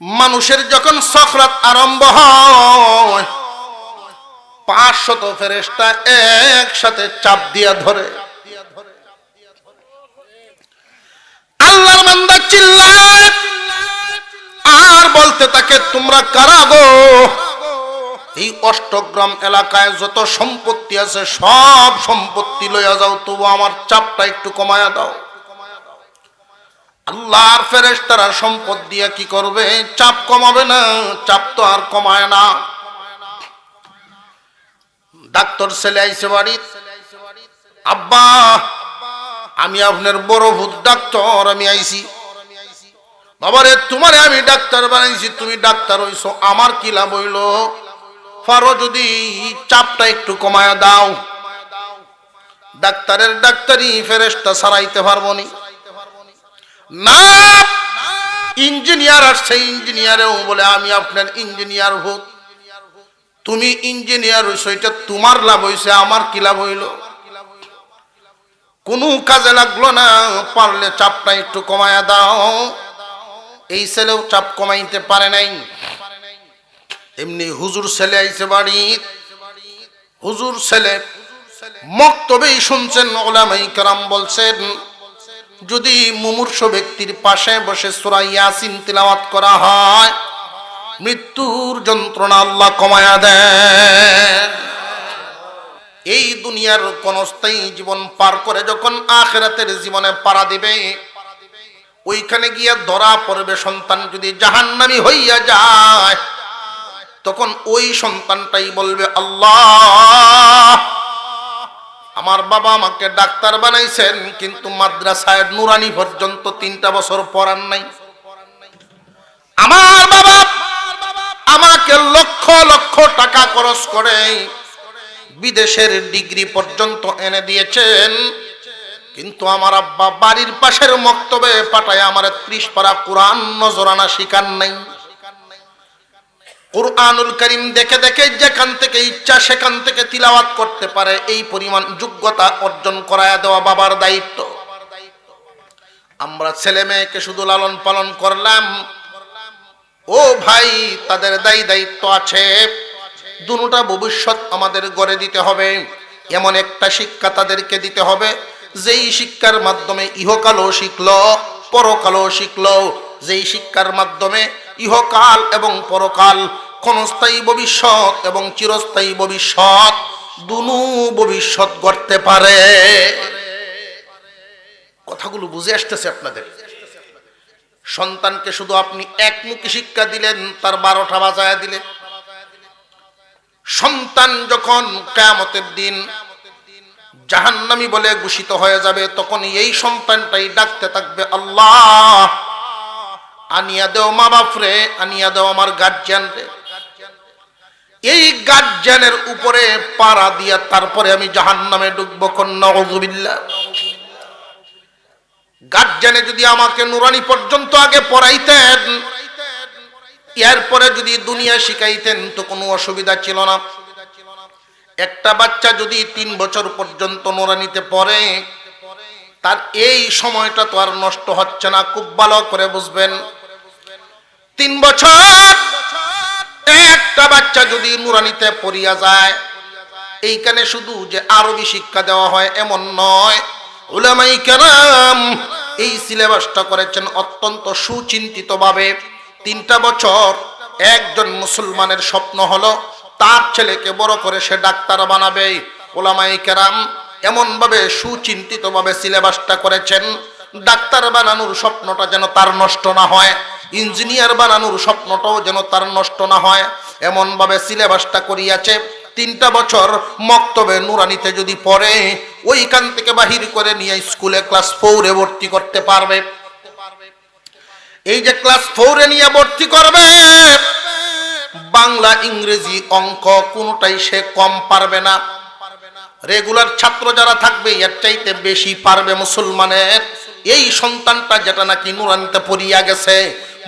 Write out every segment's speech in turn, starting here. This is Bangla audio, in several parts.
মানুষের যখন সখরাত আরম্ভ হয় 500 ফেরেশতা একসাথে চাপ দিয়া ধরে। আল্লাহর বান্দা চিল্লায় আর বলতে থাকে, তোমরা কারা গো? এই অষ্টগ্রাম এলাকায় যত সম্পত্তি আছে সব সম্পত্তি লইয়া যাও, তবু আমার চাপটা একটু কমায়া দাও। আল্লাহর ফেরেশতারা সম্পদ দিয়া কি করবে? চাপ কমাবে না, চাপ তো আর কমায় না। ডাক্তার ছেলে আইছে বাড়ি, আব্বা আমি আপনার বড় ভূত ডাক্তার, আমি আইছি। বাবারে তোমারে আমি ডাক্তার বানাইছি, তুমি ডাক্তার হইছো, আমার কি লাভ হইল? পারো যদি চাপটা একটু কমায়া দাও। ডাক্তারের ডাক্তারি ফেরেশতা সারাইতে পারবো না। ইঞ্জিনিয়ার আসছে, ইঞ্জিনিয়ারেও বলে আমি আপনার ইঞ্জিনিয়ার ভূত। তুমি ইঞ্জিনিয়ার হইছো, এটা তোমার লাভ হইছে, আমার কি লাভ হইল? কোনো কাজে লাগলো না। পারলে চাপটা একটু কমায়া দাও। এই ছেলেও চাপ কমাইতে পারে নাই। এমনি হুজুর ছেলে আইছে বাড়ি। হুজুর ছেলে মক্তবেই শুনছেন, উলামায়ে কেরাম বলছেন যদি মুমূর্ষ ব্যক্তির পাশে বসে সূরা ইয়াসিন তিলাওয়াত করা হয় মৃত্যুর যন্ত্রণা আল্লাহ কমায়া দেন। এই দুনিয়ার ক্ষণস্থায়ী জীবন পার করে যখন আখিরাতের জীবনে পাড়া দিবে, ওইখানে গিয়ে ধরা পড়বে সন্তান যদি জাহান্নামী হইয়া যায়, তখন ওই সন্তানটাই বলবে, আল্লাহ আমার বাবা আমাকে ডাক্তার বানাইছেন, কিন্তু মাদ্রাসায় নুরানি পর্যন্ত 3টা বছর পড়ান নাই। আমার বাবা আমাকে লক্ষ লক্ষ টাকা খরচ করে বিদেশের ডিগ্রি পর্যন্ত এনে দিয়েছেন, কিন্তু আমার আব্বা বাড়ির পাশের মক্তবে পাঠায় আমার 30 পারা কোরআন নজরানা শিখান নাই। কুরআনুল কারীম দেখে দেখে যেখান থেকে ইচ্ছা সেখান থেকে তিলাওয়াত করতে পারে, এই পরিমাণ যোগ্যতা অর্জন করায়া দেওয়া বাবার দায়িত্ব। আমরা ছেলে মেয়েকে শুধু লালন পালন করলাম, ও ভাই তাদের দায়িত্ব আছে। দুটোটা ভবিষ্যৎ আমাদের গড়ে দিতে হবে। এমন একটা শিক্ষা তাদেরকে দিতে হবে যেই শিক্ষার মাধ্যমে ইহকালও শিখলো পরকালও শিখলো, যেই শিক্ষার মাধ্যমে ইহকাল এবং পরকাল, ক্ষণস্থায়ী ভবিষ্যৎ এবং চিরস্থায়ী ভবিষ্যৎ, দুনু ভবিষ্যৎ গড়তে পারে। কথাগুলো বুঝে আসতেছে আপনাদের? সন্তানকে শুধু আপনি একমুখী শিক্ষা দিলেন, তার 12টা বাজায়া দিলেন। সন্তান যখন কিয়ামতের দিন জাহান্নামী বলে ঘোষিত হয়ে যাবে, তখন এই সন্তানটাই ডাকতে থাকবে, আল্লাহ আনিয়া দেও মা বাপ রে, আনিয়া দেও আমার গার্জিয়ান রে। এই গার্জিয়ানের উপরে পাড়া দিয়া তারপরে আমি জাহান্নামে ঢুকবো। নাউযুবিল্লাহ। গার্জিয়ানে যদি আমাকে নুরানি পর্যন্ত আগে পড়াইতেন, এরপরে যদি দুনিয়া শিখাইতেন তো কোনো অসুবিধা ছিল না। একটা বাচ্চা যদি 3 বছর পর্যন্ত নুরানিতে পড়ে, তার এই সময়টা তো আর নষ্ট হচ্ছে না। খুব ভালো করে বুঝবেন, 3 বছর একটা বাচ্চা যদি নুরানিতে পড়িয়া যায়, এইখানে শুধু যে আরবি শিক্ষা দেওয়া হয় এমন নয়। উলামায়ে কেরাম এই সিলেবাসটা করেছেন অত্যন্ত সুচিন্তিত ভাবে। 3টা বছর একজন মুসলমানের স্বপ্ন হলো তার ছেলেকে বড় করে সে ডাক্তার বানাবে। উলামায়ে কেরাম এমন ভাবে সুচিন্তিত ভাবে সিলেবাসটা করেছেন, ডাক্তার বানানোর স্বপ্নটা যেন তার নষ্ট না হয়, ইঞ্জিনিয়ার বানানোর স্বপ্নটাও যেন তার নষ্ট না হয়, এমন ভাবে সিলেবাসটা করিয়াছে। 3টা বছর মক্তবে নুরানিতে যদি পড়ে, ওইখান থেকে বাহির করে নিয়ে স্কুলে ক্লাস 4-এ ভর্তি করতে পারবে। এই যে ক্লাস 4-এ নিয়ে ভর্তি করবে, বাংলা ইংরেজি অঙ্ক কোনোটাই সে কম পারবে না। রেগুলার ছাত্র যারা থাকবে এর চাইতে বেশি পারবে মুসলমানের এই সন্তানটা, যেটা নাকি নুরানিতে পড়িয়া গেছে।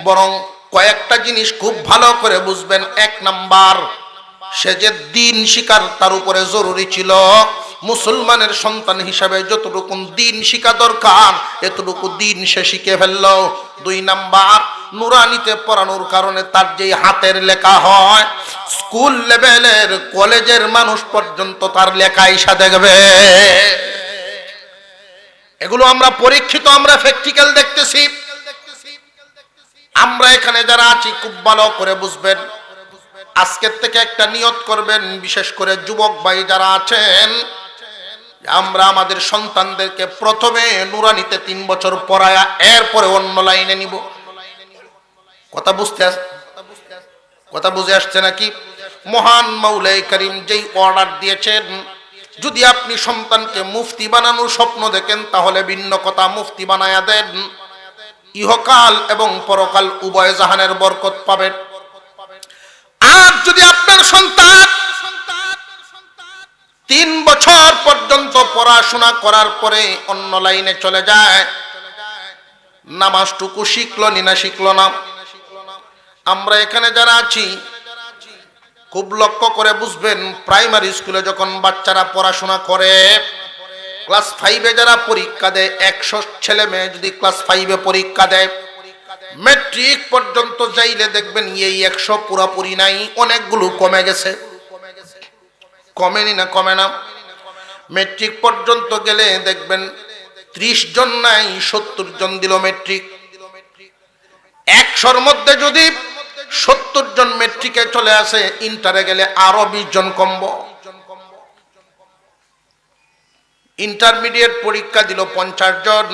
বরং কয়েকটা জিনিস খুব ভালো করে বুঝবেন। 1 নাম্বার, সে যে দিন শিকার তার উপরে জরুরি ছিল, মুসলমানের সন্তান হিসাবে যতটুকু দিন শিখা দরকার এতটুকু দিন সে শিখে ফেলল। 2 নাম্বার, নুরানিতে পড়ানোর কারণে তার যে হাতের লেখা হয়, স্কুল লেভেলের কলেজের মানুষ পর্যন্ত তার লেখা ইসা দেখবে। এগুলো আমরা পরীক্ষিত, আমরা প্র্যাকটিক্যাল দেখতেছি। আমরা এখানে যারা আছি খুব ভালো করে বুঝবেন, আজকের থেকে একটা নিয়ত করবেন, বিশেষ করে যুবক ভাই যারা আছেন, আমরা আমাদের সন্তানদেরকে প্রথমে নুরানিতে 3 বছর পড়ায়া এরপরে অন্য লাইনে নিব। কথা বুঝে আসছে নাকি? মহান মাওলাই করিম যেই অর্ডার দিয়েছেন, যদি আপনি সন্তানকে মুফতি বানানোর স্বপ্ন দেখেন তাহলে ভিন্ন কথা, মুফতি বানায়া দেন, ইহকাল এবং পরকাল উভয় জাহানের বরকত পাবেন। আর যদি আপনার সন্তান 3 বছর পর্যন্ত পড়াশোনা করার পরে অন্য লাইনে চলে যায়, নামাজটুকু শিখলো না শিখলো না, আমরা এখানে যারা আছি খুব লক্ষ্য করে বুঝবেন, প্রাইমারি স্কুলে যখন বাচ্চারা পড়াশোনা করে, ক্লাস 5-এ যারা পরীক্ষা দেয়, 100 ছেলে মেয়ে যদি ক্লাস 5-এ পরীক্ষা দেয়, ম্যাট্রিক পর্যন্ত যাইলে দেখবেন এই 100 পুরাপুরি নাই, অনেকগুলো কমে গেছে। কমেনি না? কমে না। ম্যাট্রিক পর্যন্ত গেলে দেখবেন 30 জন নাই, 70 জন দিল ম্যাট্রিক। 100-র মধ্যে যদি 70 জন ম্যাট্রিকে চলে আসে, ইন্টারে গেলে আরো 20 জন কমবো। ইন্টারমিডিয়েট পরীক্ষা দিল 50 জন,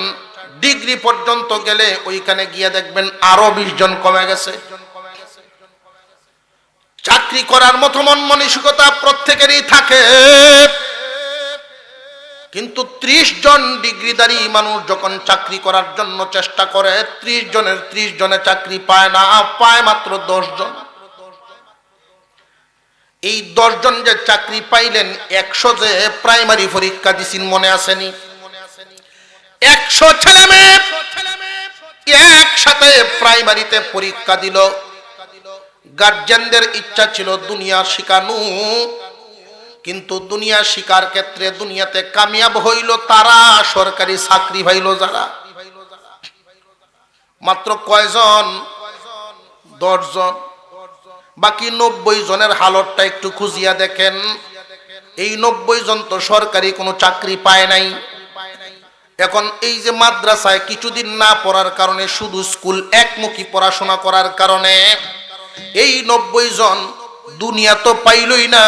ডিগ্রি পর্যন্ত গেলে ওইখানে গিয়ে দেখবেন আরো 20 জন কমে গেছে। চাকরি করার মতো মন মানসিকতা প্রত্যেকেরই থাকে, কিন্তু 30 জন ডিগ্রিধারী মানুষ যখন চাকরি করার জন্য চেষ্টা করে, 30 জনের 30 জনে চাকরি পায় না, পায় মাত্র 10 জন। এই 10 জন যে চাকরি পাইলেন, 100 যে প্রাইমারি পরীক্ষা দিছেন, মনে আসেনি? 100 ছেলে মেয়ে একসাথে প্রাইমারিতে পরীক্ষা দিল। গার্জিয়ানদের ইচ্ছা ছিল দুনিয়া শিখানো, কিন্তু দুনিয়া শিকার ক্ষেত্রে দুনিয়াতে কামিয়াব হইল তারা, সরকারি চাকরি পাইল যারা। মাত্র কয়জন? 10 জন। বাকি 90 জনের হালতটা একটু খুঁজিয়া দেখেন। এই 90 জন তো সরকারি কোনো চাকরি পায় নাই। এখন এই যে মাদ্রাসায় কিছুদিন না পড়ার কারণে, শুধু স্কুল একমুখী পড়াশোনা করার কারণে এই 90 জন দুনিয়া তো পাইলই না,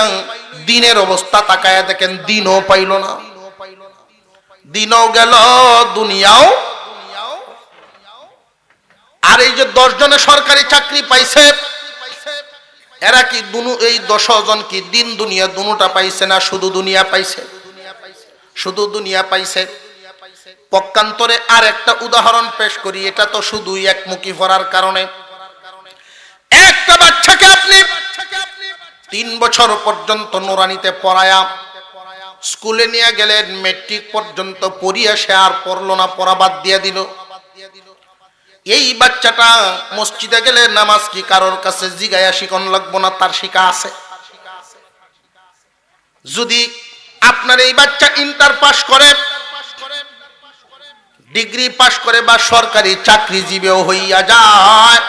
দিনের অবস্থা তাকায়া দেখেন, দিনও পাইল না। দিনও গেল, দুনিয়াও। আর এই যে 10 জনে সরকারি চাকরি পাইছে, এরা কি এই 10 জন কি দিন দুনিয়া দুটোটা পাইছে না শুধু দুনিয়া পাইছে? শুধু দুনিয়া পাইছে। পক্ষান্তরে আর একটা উদাহরণ পেশ করি, এটা তো শুধু একমুখী পড়ার কারণে। একটা বাচ্চাকে আপনি 3 বছর পর্যন্ত নুরানিতে পড়ায়া স্কুলে নিয়ে গেলেন, ম্যাট্রিক পর্যন্ত পড়িয়ে সে আর পড়লো না, পড়া বাদ দিয়ে দিল। এই বাচ্চাটা মসজিদে গেলে নামাজ কি কারোর কাছে জিগায়া শিখন লাগবো না? তার শিখা আছে। যদি আপনার এই বাচ্চা ইন্টার পাস করে, ডিগ্রি পাস করে, বা সরকারি চাকরিজীবীও হইয়া যায়,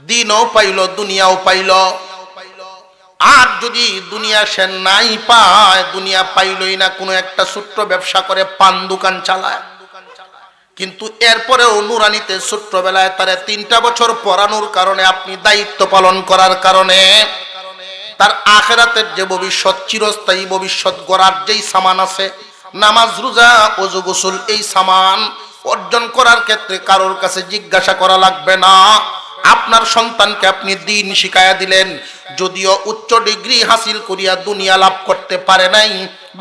দিনও পাইল, দুনিয়াও পাইল। আর যদি দুনিয়া সে নাই পায়, দুনিয়া পাইলই না, কোনো একটা ছোট্ট ব্যবসা করে, পান দোকান চালায়, কিন্তু এরপরেও নুরানিতে ছোট্টবেলায় তারা 3টা বছর পড়ানোর কারণে, আপনি দায়িত্ব পালন করার কারণে, তার আখিরাতের যে ভবিষ্যৎ, চিরস্থায়ী ভবিষ্যৎ গড়ার যেই সামান আছে, নামাজ, রোজা, ওযু, গোসল, এই সামান অর্জন করার ক্ষেত্রে কারোর কাছে জিজ্ঞাসা করা লাগবে না। আপনার সন্তানকে আপনি দিন শিখাইয়া দিলেন, যদিও উচ্চ ডিগ্রি হাসিল করিয়া দুনিয়া লাভ করতে পারে নাই,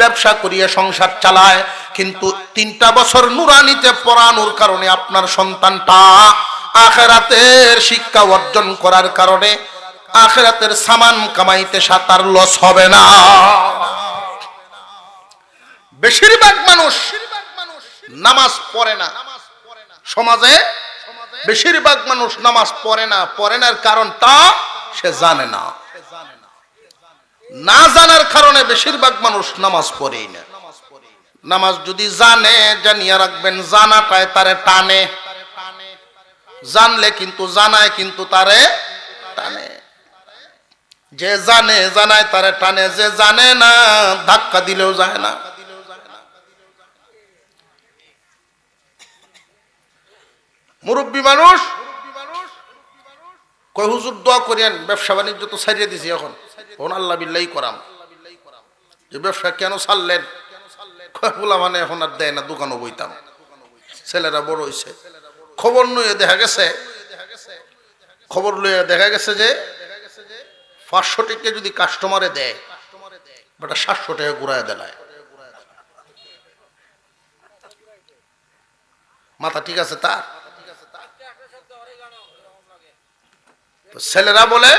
ব্যবসা করিয়া সংসার চালায়, কিন্তু 3টা বছর নুরানিতে পড়ানোর কারণে আপনার সন্তানটা আখিরাতের শিক্ষা অর্জন করার কারণে আখিরাতের সামান কামাইতে তার লস হবে না। বেশিরভাগ মানুষ নামাজ পড়ে না, সমাজে বেশিরভাগ মানুষ নামাজ পড়ে না। পড়ে না কারণটা সে জানে না। না জানার কারণে বেশিরভাগ মানুষ নামাজ পড়েই না। নামাজ যদি জানে, জানিয়ে রাখবেন জানাটায় তারে টানে, জানলে কিন্তু জানায় কিন্তু তারে টানে। যে জানে জানায় তারে টানে, যে জানে না ধাক্কা দিলেও যায় না। মুরব্বী মানুষ কয় হুজুর দোয়া করেন, ব্যবসা বাণিজ্য তো ছাড়িয়ে দিছি, এখন আল্লাহ বিল্লাহি করাম। যে ব্যবসা কেন ছাড়লেন? বলা মানে এখন আর দেয় না, দোকানও বইতাম, ছেলেরা বড় হইছে। খবর লইয়ে দেখা গেছে যে 500 টাকা যদি কাস্টমারে দেয়, বেটা 700 টাকা ঘুরায় দেয়। মাথা ঠিক আছে তার? ছেলেরা বলে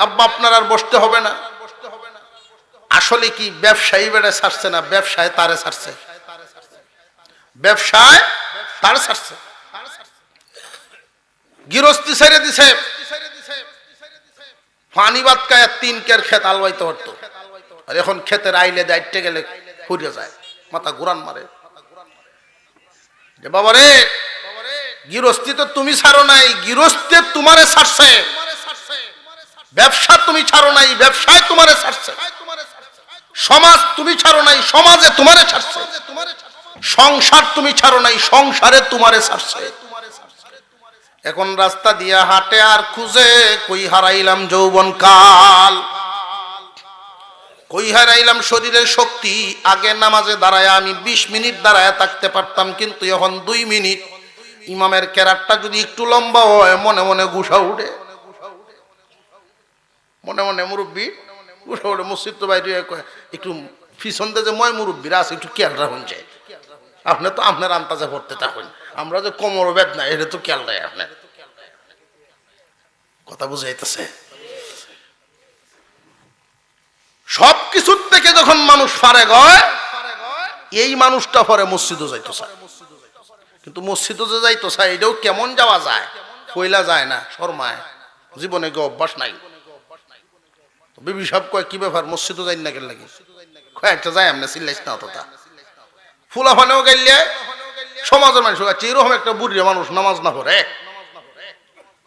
আব্বা আপনার আর বসতে হবে না। আসলে কি ব্যবসায়ী বেড়ে ছাড়ছে না, ব্যবসায় তারে ছাড়ছে, ব্যবসায় তার ছাড়ছে। গৃহস্থী ছেড়ে দিছে, পানি বাদ কায় 3 কের ক্ষেত আলবাইতে পারতো, আর এখন ক্ষেতের আইলে দায়িত্বে গেলে ফুরিয়ে যায়, মাথা ঘুরান মারে। যে বাবা রে, গৃহস্থী তো তুমি ছাড়ো নাই, গৃহস্থী তোমারে ছাড়ছে। ব্যবসা তুমি ছাড়ো নাই, ব্যবসায় তোমারে ছাড়ছে। সমাজ তুমি ছাড়ো নাই, সমাজে তোমারে ছাড়ছে। সংসার তুমি ছাড়ো নাই, সংসারে তোমারে ছাড়ছে। এখন রাস্তা দিয়া হাঁটে আর খুঁজে, কই হারাইলাম যৌবন কাল, কই হারাইলাম শরীরের শক্তি। আগে নামাজে দাঁড়ায় আমি 20 মিনিট দাঁড়ায় থাকতে পারতাম, কিন্তু এখন 2 মিনিট। ইমামের কেরাতটা যদি একটু লম্বা হয়, মনে মনে গুসা উঠে, মনে মনে মুরব্বী গুসা উঠে। মসজিদ তো বাইরে একটু পিছন দিয়ে যে ময় মুরব্বীরা আছে, একটু খেয়াল রাখুন যায়। আপনি তো আপনার আন্তাজে পড়তে থাকুন, আমরা যে কোমর বেদনা এটা তো খেয়াল রাখে আপনার। কথা বুঝাইতেছে? সব কিছুর থেকে যখন মানুষ ফারেক হয়, এই মানুষটা পরে মসজিদও যাইতো চায়। কিন্তু মসজিদও যে যাইতো চায়, এটাও কেমন যাওয়া যায়? পয়লা যায় না, শর্মায়, জীবনে কেউ অভ্যাস নাই। বিবি সব কয় কি ব্যাপার, মসজিদও যাই না কেন লাগে? কয়েকটা যায় এমনি, চিল্লাইস না অতটা। ফুলাফানেও গাইলে সমাজের মানুষ আছে, এরকম একটা বুড়ি মানুষ নামাজ না পড়ে,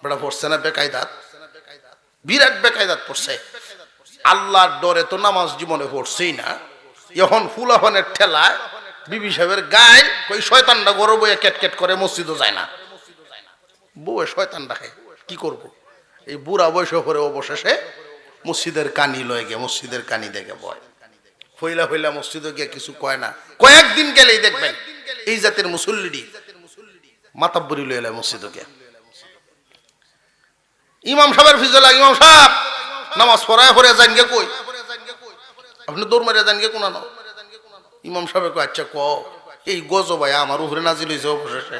বেটা পড়ছে না বেকায়দাত, বিরাট বেকায়দাত পড়ছে। আল্লাহর ডরে তো নামাজ জীবনে পড়ছেই না, এখন ফুলাফানের ঠেলায় বিবি সাহেবের গায়ে ওই শয়তানটা গরু বইয়ে কেটকেট করে, মসজিদও যায় না। বউয়ে শয়তান রাখে, কি করব? এই বুড়া বয়স করে অবশেষে মসজিদের কানি লয়ে গিয়ে মসজিদের কানি দেখে বয়, হইলা হইলা মসজিদে গিয়ে কিছু কয় না। কয়েকদিন গেলেই দেখবেন এই জাতের মুসল্লিডি মাতাব্বরি লয়ে এলে মসজিদে গিয়ে। ইমাম সাহেবের ফিজলা, ইমাম সাহেব নামাজ পড়ায় পড়ে যান গে কই? আপনি দৌড় মারিয়া যান গে কোন? ইমাম সাহেব কয় আচ্ছা ক, এই গজ ভাই আমার উপরে নাজিল হয়েছে অবশেষে।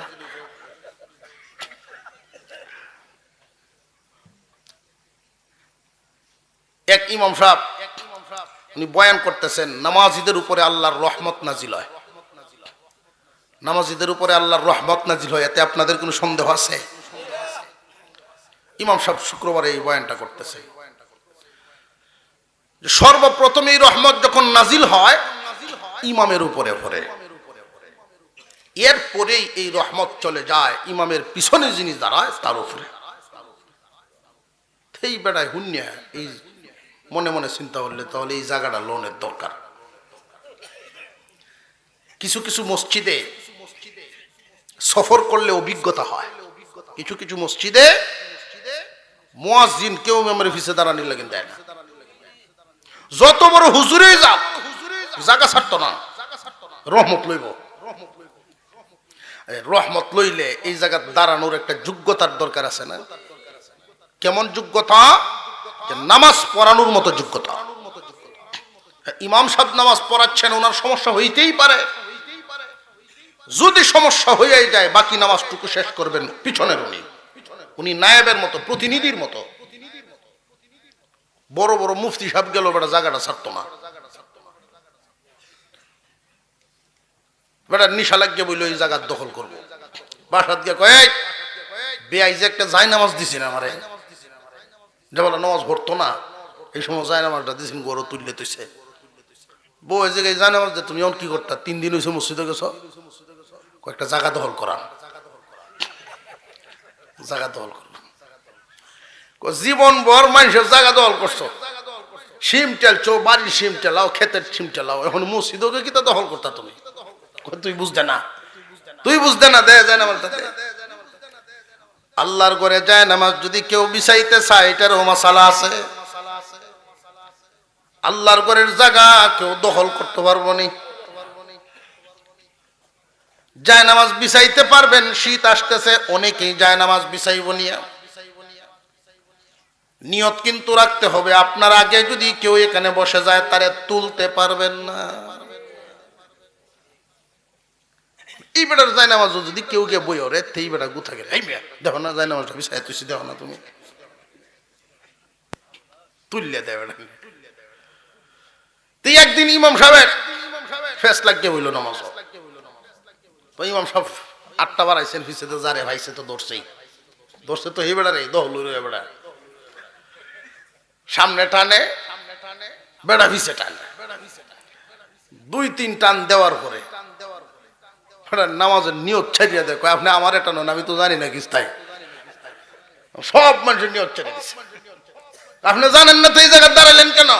এক ইমাম সাহেব উনি বয়ান করতেছেন, নামাজীদের উপরে আল্লাহর রহমত নাজিল হয়, নামাজীদের উপরে আল্লাহর রহমত নাজিল হয়, এতে আপনাদের কোনো সন্দেহ আছে? ইমাম সাহেব শুক্রবারে এই বয়ানটা করতেছে। সর্বপ্রথম এই রহমত যখন নাজিল হয় ইমামের উপরে পড়ে, এরপরেই এই রহমত চলে যায় ইমামের পিছনে যিনি দাঁড়ায় তার উপরে। এই বেড়ায় হুন্যা এই মনে মনে চিন্তা করলে তাহলে এই জায়গাটা লোনের দরকার। কিছু কিছু মসজিদে সফর করলে অভিজ্ঞতা হয়, কিছু কিছু মসজিদে মুয়াজ্জিন কেউ ইমামের পিছে দাঁড়ানি লাগেন দেয় না। যত বড় হুজুরেই যাক জায়গা ছাড়তো না, রহমত লইব। রহমত লইলে এই জায়গা দাঁড়ানোর একটা যোগ্যতার দরকার আছে না? কেমন যোগ্যতা? নামাজ পড়ানোর মতো যোগ্যতা। ইমাম সাহেব নামাজ পড়াচ্ছেন, ওনার সমস্যা হইতেই পারে, যদি সমস্যা হয়ে যায় বাকি নামাজটুকু শেষ করবেন পিছনের উনি নায়েবের মতো, প্রতিনিধির মতো। বড় বড় মুফতি সাহেব গেল বেটা জায়গাটা ছাড়তো না, বেটা নিশা লাগিয়ে বললো এই জায়গা দখল করবো। বাসাত গিয়ে কয় বেআই যে একটা জায় নামাজ দিছি না আমারে, যে বলে নামাজ ভরতো না, এই সময় যায় নামাজটা দিয়েছেন গরু তুললে তুইছে বউ এই জায়গায় যায় নামাজ তুমি এখন কি করতা 3 দিন হয়েছে মসজিদে গেছ কয়েকটা জায়গা দখল করা জায়গা দখল করো জীবন ভর মানুষের জায়গা দখল করছো সিম টেলছো বাড়ির সিম টেলাও ক্ষেতের সিম টেলাও এখন মসজিদকে কি তা দখল করতা তুমি তুই বুঝতে না দে যায় নামাজটা আল্লাহর ঘরে যায় নামাজ যদি কেউ বিছাইতে চায় এটারও মাসালা আছে আল্লাহর ঘরের জায়গা কেউ দখল করতে পারবো না যায় নামাজ বিছাইতে পারবেন শীত আসতেছে অনেকেই যায় নামাজ বিছাইব নিয়া নিয়ত কিন্তু রাখতে হবে আপনার আগে যদি কেউ এখানে বসে যায় তারে তুলতে পারবেন না এই বেটার যায় নামাজ যদি কেউ কে বই ওরে এই বেটা গুথা গেলে এই মেয়া দেখো না যায় নামাজটা বিছাই তুই দেখো না তুমি তুললে দেয় বেটা তুই একদিন ইমাম সাহেবের ফেস লাগিয়ে হইল নামাজ তো ইমাম সাহেব 8টা বাড়াইছেন ফিসে তো যারে ভাইছে তো ধরছে তো এই বেড়া রে দহলুর বেড়া সামনে টানে বেড়া ফিসে টানে 2-3 টান দেওয়ার পরে নামাজের নিয়ত ছাড়িয়ে দেয় আপনি আমার এটা নন আমি তো জানি না কিস্তায় সব মানুষের নিয়ত ছেড়ে দিচ্ছে আপনি জানেন না তো এই জায়গায় দাঁড়ালেন কেন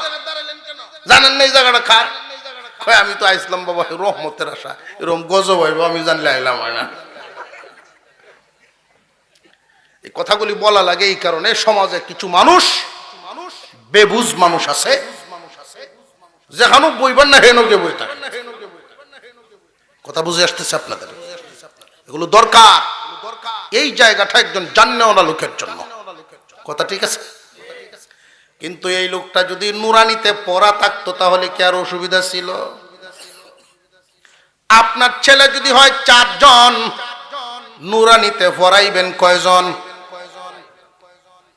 জানেন না এই জায়গাটা কার আমি তো আইসলাম বাবা রহমতের আশা এরকম গজব হইব আমি জানলে আইলাম হয় না এই কথাগুলি বলা লাগে এই কারণে সমাজে কিছু মানুষ বেবুঝ মানুষ আছে যেখানে বইবার না হেনকে বই থাকে কথা বুঝে আসতেছে আপনাদের এগুলো দরকার এই জায়গাটা একজন জান্নেওয়ালা লোকের জন্য কথা ঠিক আছে কিন্তু এই লোকটা যদি নুরানিতে পড়া থাকতো তাহলে কি আর অসুবিধা ছিল আপনার ছেলে যদি হয় 4 জন নুরানিতে পড়াইবেন কয়জন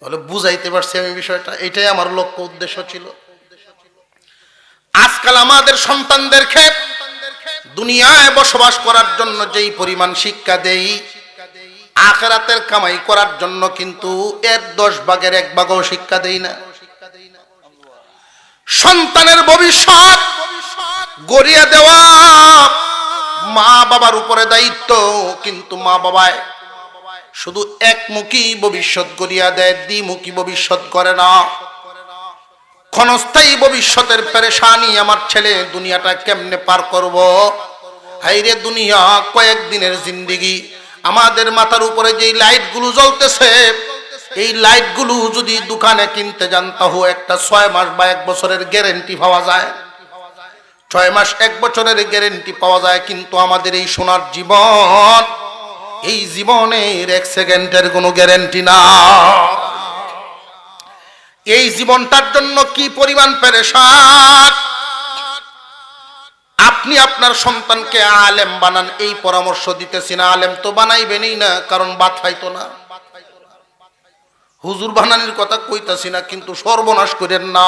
বলে বুঝাইতে পারছি আমি বিষয়টা এটাই আমার লক্ষ্য উদ্দেশ্য ছিল আজকাল আমাদের সন্তানদেরকে দুনিয়ায় বসবাস করার জন্য যেই পরিমাণ শিক্ষা দেই আখিরাতের কামাই করার জন্য কিন্তু এর 10 ভাগের 1 ভাগও শিক্ষা দেই না সন্তানের ভবিষ্যৎ গড়িয়ে দেওয়া মা বাবার উপরে দায়িত্ব কিন্তু মা বাবায় শুধু একমুখী ভবিষ্যৎ গড়িয়া দেয় দ্বিমুখী ভবিষ্যৎ করে না ক্ষণস্থায়ী ভবিষ্যতের পেরেশানি আমার ছেলে দুনিয়াটা কেমনে পার করব হাইরে দুনিয়া কয়েকদিনের জিন্দেগি আমাদের মাথার উপরে যেই লাইটগুলো জ্বলতেছে এই লাইটগুলো যদি দোকানে কিনতে যান তাহলে একটা 6 মাস বা 1 বছরের গ্যারান্টি পাওয়া যায় 6 মাস 1 বছরের গ্যারান্টি পাওয়া যায় কিন্তু আমাদের এই সোনার জীবন এই জীবনের 1 সেকেন্ডের কোনো গ্যারান্টি না এই জীবনটার জন্য কি পরিমাণ পেরেশান আপনি আপনার সন্তানকে আলেম বানান এই পরামর্শ দিতেছি না আলেম তো বানাইবেনই না কারণ বাত পাইতো না হুজুর বানানির কথা কইতাছি না কিন্তু সর্বনাশ করেন না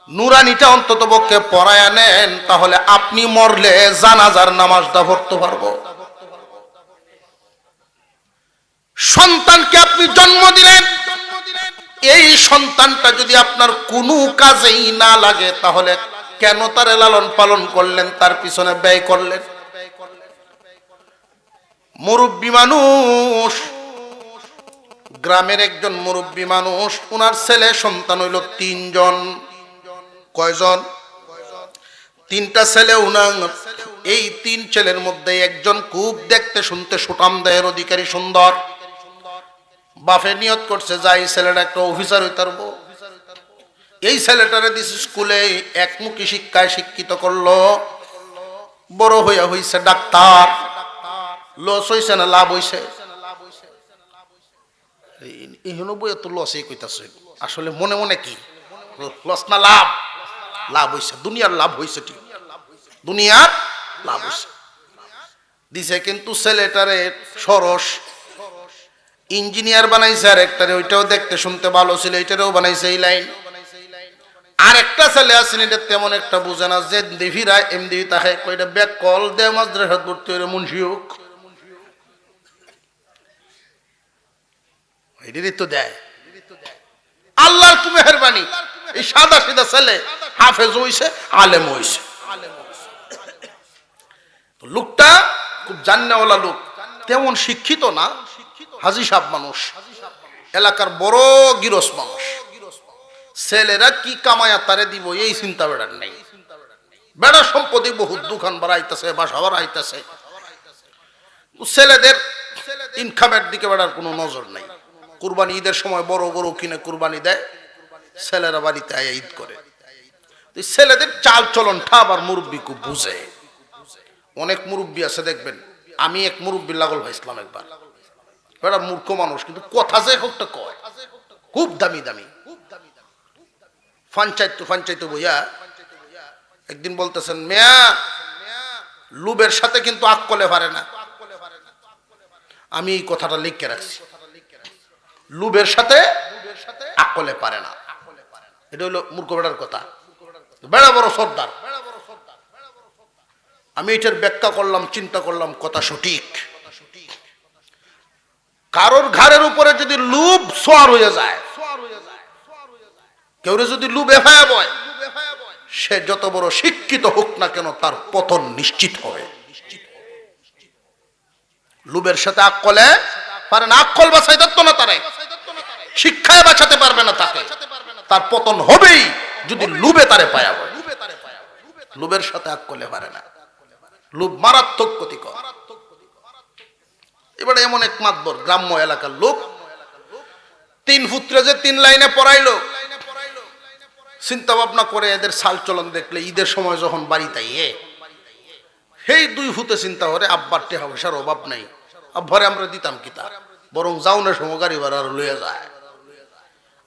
নুরানিটা অন্তত পক্ষে পড়ায়া নেন তাহলে আপনি মরলে জানাজার নামাজটা পড়তে পারবো সন্তানকে আপনি জন্ম দিলেন এই সন্তানটা যদি আপনার কোনো কাজেই না লাগে তাহলে কেন তার লালন পালন করলেন তার পিছনে ব্যয় করলেন মুরব্বী মানুষ গ্রামের একজন মুরব্বী মানুষ ওনার ছেলে সন্তান হইল 3 জন কয়জন 3টা ছেলে উনার এই 3 ছেলের মধ্যে একজন খুব দেখতে শুনতে সুঠাম দেহের অধিকারী সুন্দর বাপে নিয়ত করছে যাই ছেলেটা একটা অফিসার হইতারবো এই ছেলেটারে দিস স্কুলে একমুখী শিক্ষায় শিক্ষিত করলো বড় হইয়া হইছে ডাক্তার লস হইছে না লাভ হইছে এইহনো বই এত লসই কইতাছে আসলে মনে মনে কি লস না লাভ লাভ হইছে দুনিয়ার লাভ হইছে ঠিক দুনিয়ার লাভ হইছে দিছে কিন্তু ছেলেটারে সরস ইঞ্জিনিয়ার বানাইছে আর একটারে ওইটাও দেখতে শুনতে ভালো ছিল এটারেও বানাইছে এই লাইন আর একটা ছেলে আসেন এটা তেমন একটা বুঝে না যে দেভিরা এমনি তাকে কইটা ব্যাক কল দে মাদ্রাসাত ভর্তি হইরে মুন্সিউক এটারই তো দেয় আল্লাহর কি মেহের মেহেরবানি এই সাদা সিধা ছেলে হাফেজ হইছে, আলেম হইছে। লোকটা খুব জান্নাওয়ালা লোক, তেমন শিক্ষিত না, হাজী সাহেব মানুষ, এলাকার বড় গিরস মানুষ। ছেলেরা কি কামায়া তারে দিব এই চিন্তা বেড়ার নেই। বেড়া সম্পত্তি বহুত, দোকান বাড়াইতেছে, বাসা বাড়াইতেছে, ছেলেদের ইনকামের দিকে বেড়ার কোনো নজর নাই। কুরবানি ঈদের সময় বড় গরু কিনে কুরবানি দেয়, ছেলেরা বাড়িতে আয়া ঈদ করে। ছেলেদের চাল চলনটা আবার মুরব্বী খুব বুঝে। অনেক মুরব্বী আছে দেখবেন, আমি এক মুরব্বী লাগল ভাইছিলাম একবার, বেড়া মূর্খ মানুষ, কিন্তু কথা যে হোকটা কয় খুব দামি দামি। পঞ্চায়েত বইয়া একদিন বলতেছেন, মেয়া লুবের সাথে কিন্তু আকলে পারে না। আমি এই কথাটা লিখে রাখছি, লুবের সাথে আকলে পারে না। এটা হলো মূর্খ বেড়ার কথা, বেড়া বড় সর্দার। আমি এটার ব্যাখ্যা করলাম, চিন্তা করলাম, কথা সঠিক। কারোর ঘাড়ের উপরে যদি লুব সোয়ার হয়ে যায়, কেউ যদি লুবে ভায়া বয়, সে যত বড় শিক্ষিত হোক না কেন তার পতন নিশ্চিত হবে। লুবের সাথে আকলে পারে না, আকল বাঁচাই দত্ত না, তারে শিক্ষায় বাঁচাতে পারবে না, তাকে তার পতন হবেই যদি লুবে তারে পায়া বয়। লুবের সাথে আকলে পারে না, লুব মারাত্মক ক্ষতিকর। এবারে এমন এক মাতবর গ্রাম্য এলাকার লোক, 3 পুত্রে যে 3 লাইনে পড়াইলো, চিন্তা ভাবনা করে এদের চাল চলন দেখলে ঈদের সময় যখন বাড়িতে সেই 2 ফুতে চিন্তা করে আব্বার টেহা পয়সার অভাব নাই, আব্বারে আমরা দিতাম কিতা, বরং যাওনের সময় গাড়ি ভাড়া লইয়া যায়।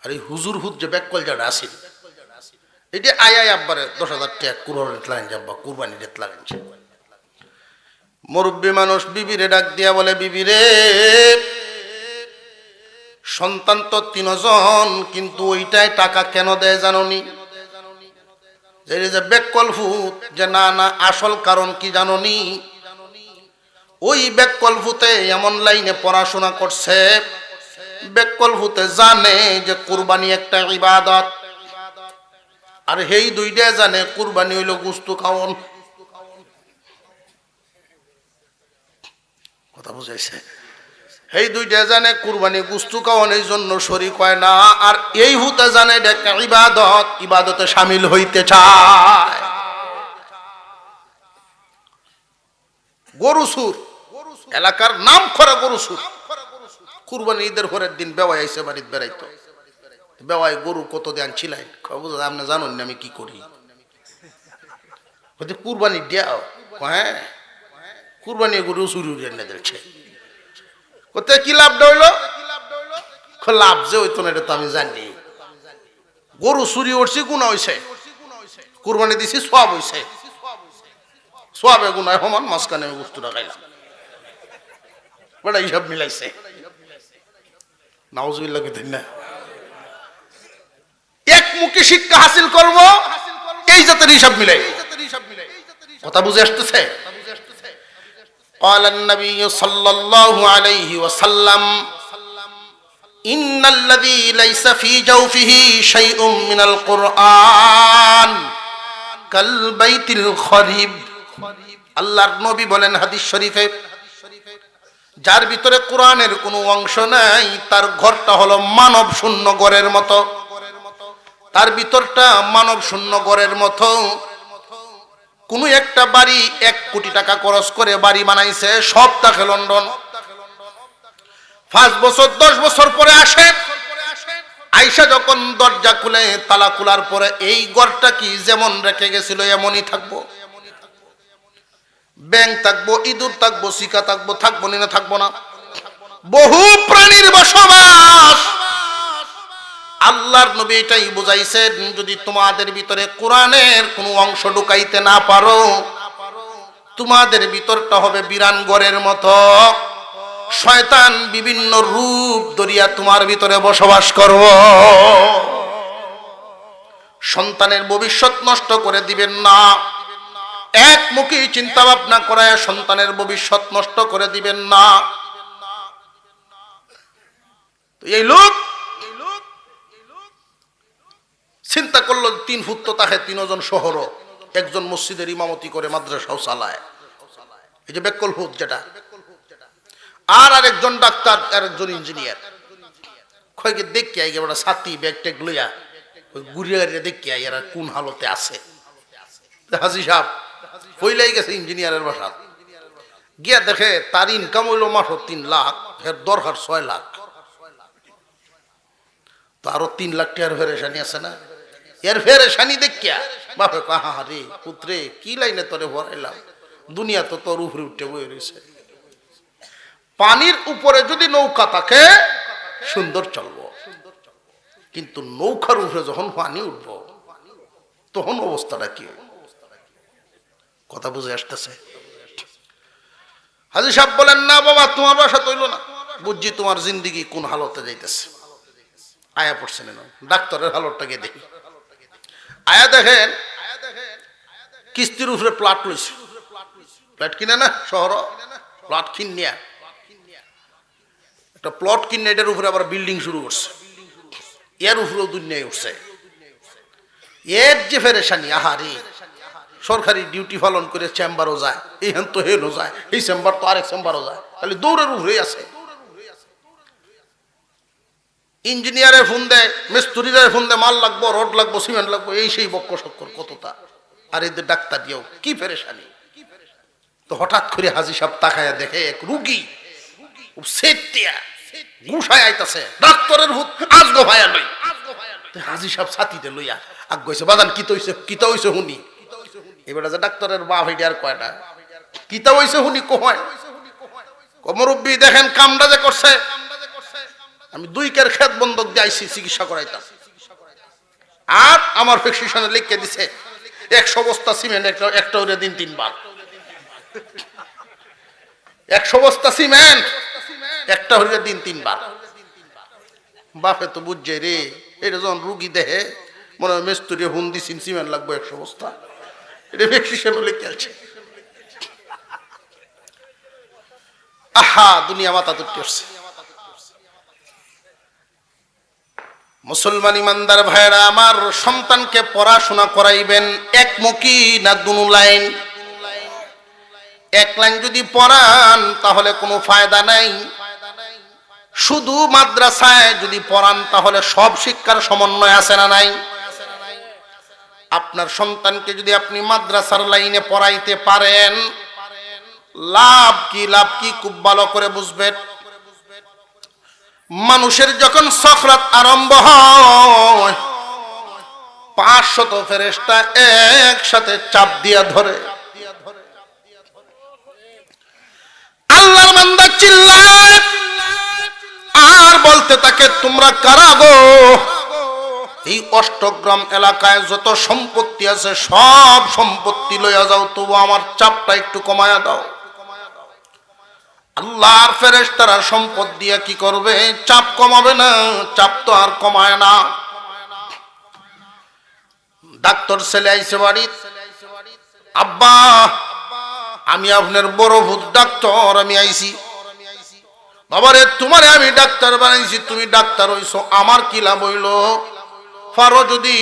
আর এই হুজুর হুদ যে ব্যাককল যাটা আসিল, এটা আয় আব্বারে 10,000 টাকা কুরবানির লাইন যাব্বা, কুরবানি রেত লাগাইছে। মুরব্বী মানুষ বিবিরে ডাক দিয়া বলে, বিবিরে সন্তান তো 3 জন, কিন্তু ওইটাই টাকা কেন দেয় জানোনি? যে বেকল ফুত, যে না না আসল কারণ কি জানোনি? ওই বেকল ফুতে এমন লাইনে পড়াশোনা করছে, বেকল ফুতে জানে যে কুরবানি একটা ইবাদত, আর সেই 2টা জানে কুরবানি হইল গুস্তু খাওয়ন। কথা বুঝাইছে? এই 2টা জানে কুরবানি গুস্তু খাওয়ান, এই জন্য শরীক হয় না। আর এই হুতে জানে এটা একটা ইবাদত, ইবাদতে শামিল হইতে চায়। গরু সুর, এলাকার নাম করা গরু সুর। কুরবানি ঈদের পরের দিন বেওয়াই আইসে বাড়িতে বেড়াইতো, বেওয়াই গরু কত দেন ছিলেন, আপনি জানেন না আমি কি করি? কুরবানি দেও, হ্যাঁ কুরবানি গরু চুরি এনে দিচ্ছে। কোথায় কি লাভ হইল? লাভ যে হইতো না এটা তো আমি জানি। গরু চুরি উঠছি, গুণা হইছে, কুরবানি দিছি সওয়াব হইছে, সওয়াবে গুনায় সমান, মাঝখানে আমি বস্তুটা খাইলাম, বেটা হিসাব মিলাইছে। নাউজুবিল্লাহ কইতেন না। একমুখী শিক্ষা হাসিল করব, এই জাতের হিসাব মিলাই। কথা বুঝে আসতেছে? قال النبي صلى الله عليه وسلم إن الذي ليس في جوفه شيء من القرآن كالبيت الخريب। আল্লাহর নবী বলেন হাদিস শরীফে, যার ভিতরে কোরআনের কোনো অংশ নাই তার ঘরটা হলো মানব শূন্য ঘরের মতো, তার ভিতরটা মানব শূন্য ঘরের মতো। কোন একটা বাড়ি 1 কোটি টাকা খরচ করে বাড়ি বানাইছে, সব থাকে লন্ডন, 5 বছর 10 বছর পরে আসে, আইসা যখন দরজা খুলে, তালা খোলার পরে এই ঘরটা কি যেমন রেখে গেছিল এমনই থাকবো? ব্যাং থাকবো, ইঁদুর থাকবো, শিকা থাকবো, থাকবো না থাকবো না, বহু প্রাণীর বসবাস। আল্লাহর নবী এটাই বুঝাইছেন, যদি তোমাদের ভিতরে কোরআনের কোনো অংশ ঢুকাইতে না পারো, তোমাদের ভিতরটা হবে বিরান ঘরের মতো, শয়তান বিভিন্ন রূপ ধরিয়া তোমার ভিতরে বসবাস করব। সন্তানের ভবিষ্যৎ নষ্ট করে দিবেন না, একমুখী চিন্তা ভাবনা করায় সন্তানের ভবিষ্যৎ নষ্ট করে দিবেন না। এই লোক করলো 3 ফুট তো তাকে 3 জন শহর, একজন মসজিদের ইমামতি করে মাদ্রাসাও চালায়, এই যে বেকল হুদ যেটা, আর আরেকজন ডাক্তার আর একজন ইঞ্জিনিয়ার। কয়েকে দেখি আই বড় ছাতি ব্যাগ ট্যাগ লইয়া ওই ঘুরিয়ে গাড়িয়ে দেখি আই এরা কোন হালতে আছে। হাজি সাহেব হইলাই গেছে ইঞ্জিনিয়ারের বাসা, গিয়া দেখে তার ইনকাম হইল মাত্র 3 লাখ, এর দরকার 6 লাখ। তো আরো 3 লাখ টাকার ফেরেশানি আছে না, এর ফেরেশানি দেখিয়া বাপে কাহা রে পুত্রে কি লাইনে তোরে ভরাইলাম, দুনিয়া তো তোর উপরে উঠে বয়ে রয়েছে। পানির উপরে যদি নৌকা থাকে সুন্দর চলবো, কিন্তু নৌকার উপরে যখন পানি উঠবো তখন অবস্থাটা কি? কথা বুঝে আসতেছে? হাজী সাহেব বলেন, না বাবা তোমার বাসা তৈল না, বুঝছি তোমার জিন্দিগি কোন হালতে যাইতেছে। আয়া পড়ছেন ডাক্তারের হালতটাকে দেখি। আয়া দেখেন কিস্তির উপরে প্লাট লইছে, প্লাট কিনে না শহর, প্লাট কিনিয়া একটা প্লট কিনে এটার উপরে আবার বিল্ডিং শুরু করছে, এর উপরেও দুনিয়ায় উঠছে। এর যে ফেরেশানি, আহারে সরকারি ডিউটি পালন করে চেম্বারও যায়, এইখান তো হেনও যায়, এই চেম্বার তো আরেক চেম্বারও যায়, তাহলে দৌড়ের উপরেই আছে। ইঞ্জিনিয়ারের ফোন দেয়, মিস্ত্রিদের ফোন দেয়, মাল লাগবো, রড লাগবো, সিমেন্ট লাগবো, এই সেই বক্ক সক্কর কতটা। আর এদের ডাক্তার দিয়েও কি ফেরেশানি। তো হঠাৎ করে হাজী সাহেব তাকায়া দেখে এক রুগী গুসায় আইতাছে, ডাক্তারের ভূত আজগো ভাইয়া নই। হাজী সাহেব ছাতিতে লইয়া আগ গইছে, বাদান কিতা হইছে, কিতা হইছে হুনি। এবারে যে ডাক্তারের বাপ হইতে আর কয়টা কিতা হইছে হুনি কয়, মুরব্বী দেখেন কামটা যে করছে, আমি 2 কের খেত বন্ধক দিয়ে আইছি চিকিৎসা করাইতাম, আর আমার প্রেসক্রিপশনে লিখে দিছে 100 বস্তা সিমেন্ট একটা ওরে দিন 3 বার, 100 বস্তা সিমেন্ট একটা হইলে দিন 3 বার। বাপে তো বুঝছে রে, এটা যখন রুগী দেহে মনে হয় মিস্ত্রি হুন দিছিন সিমেন্ট লাগবে 100 বস্তা, এটা প্রেসক্রিপশনে লিখে আছে। আহা দুনিয়া মাথা তুলতে আসছে। মুসলমান ইমানদার ভাইরা আমার, সন্তানকে পড়াশোনা করাইবেন একমুখী না 2 লাইন? 1 লাইন যদি পড়ান তাহলে কোনো ফায়দা নাই, শুধু মাদ্রাসায় যদি পড়ান তাহলে সব শিক্ষার সমন্বয় আছে না নাই? আপনার সন্তানকে যদি আপনি মাদ্রাসার লাইনে পড়াইতে পারেন, লাভ কি লাভ কি খুব ভালো করে বুঝবেন। মানুষের যখন সফরাত আরম্ভ হয় 500 ফেরেশতা একসাথে চাপ দিয়া ধরে, আল্লাহর বান্দা চিল্লায় আর বলতে থাকে, তোমরা কারা গো? এই অষ্টগ্রাম এলাকায় যত সম্পত্তি আছে সব সম্পত্তি লইয়া যাও, তবু আমার চাপটা একটু কমায়া দাও। আল্লাহর ফেরেশতারা সম্পদ দিয়া কি করবে? চাপ কমাবে না, চাপ তো আর কমায় না। ডাক্তার ছেলে আইছে বাড়ি, আব্বা আমি আপনার বড় ভূত ডাক্তার, আমি আইছি। বাবারে তোমারে আমি ডাক্তার বানাইছি, তুমি ডাক্তার হইছো, আমার কি লাভ হইল? পারো যদি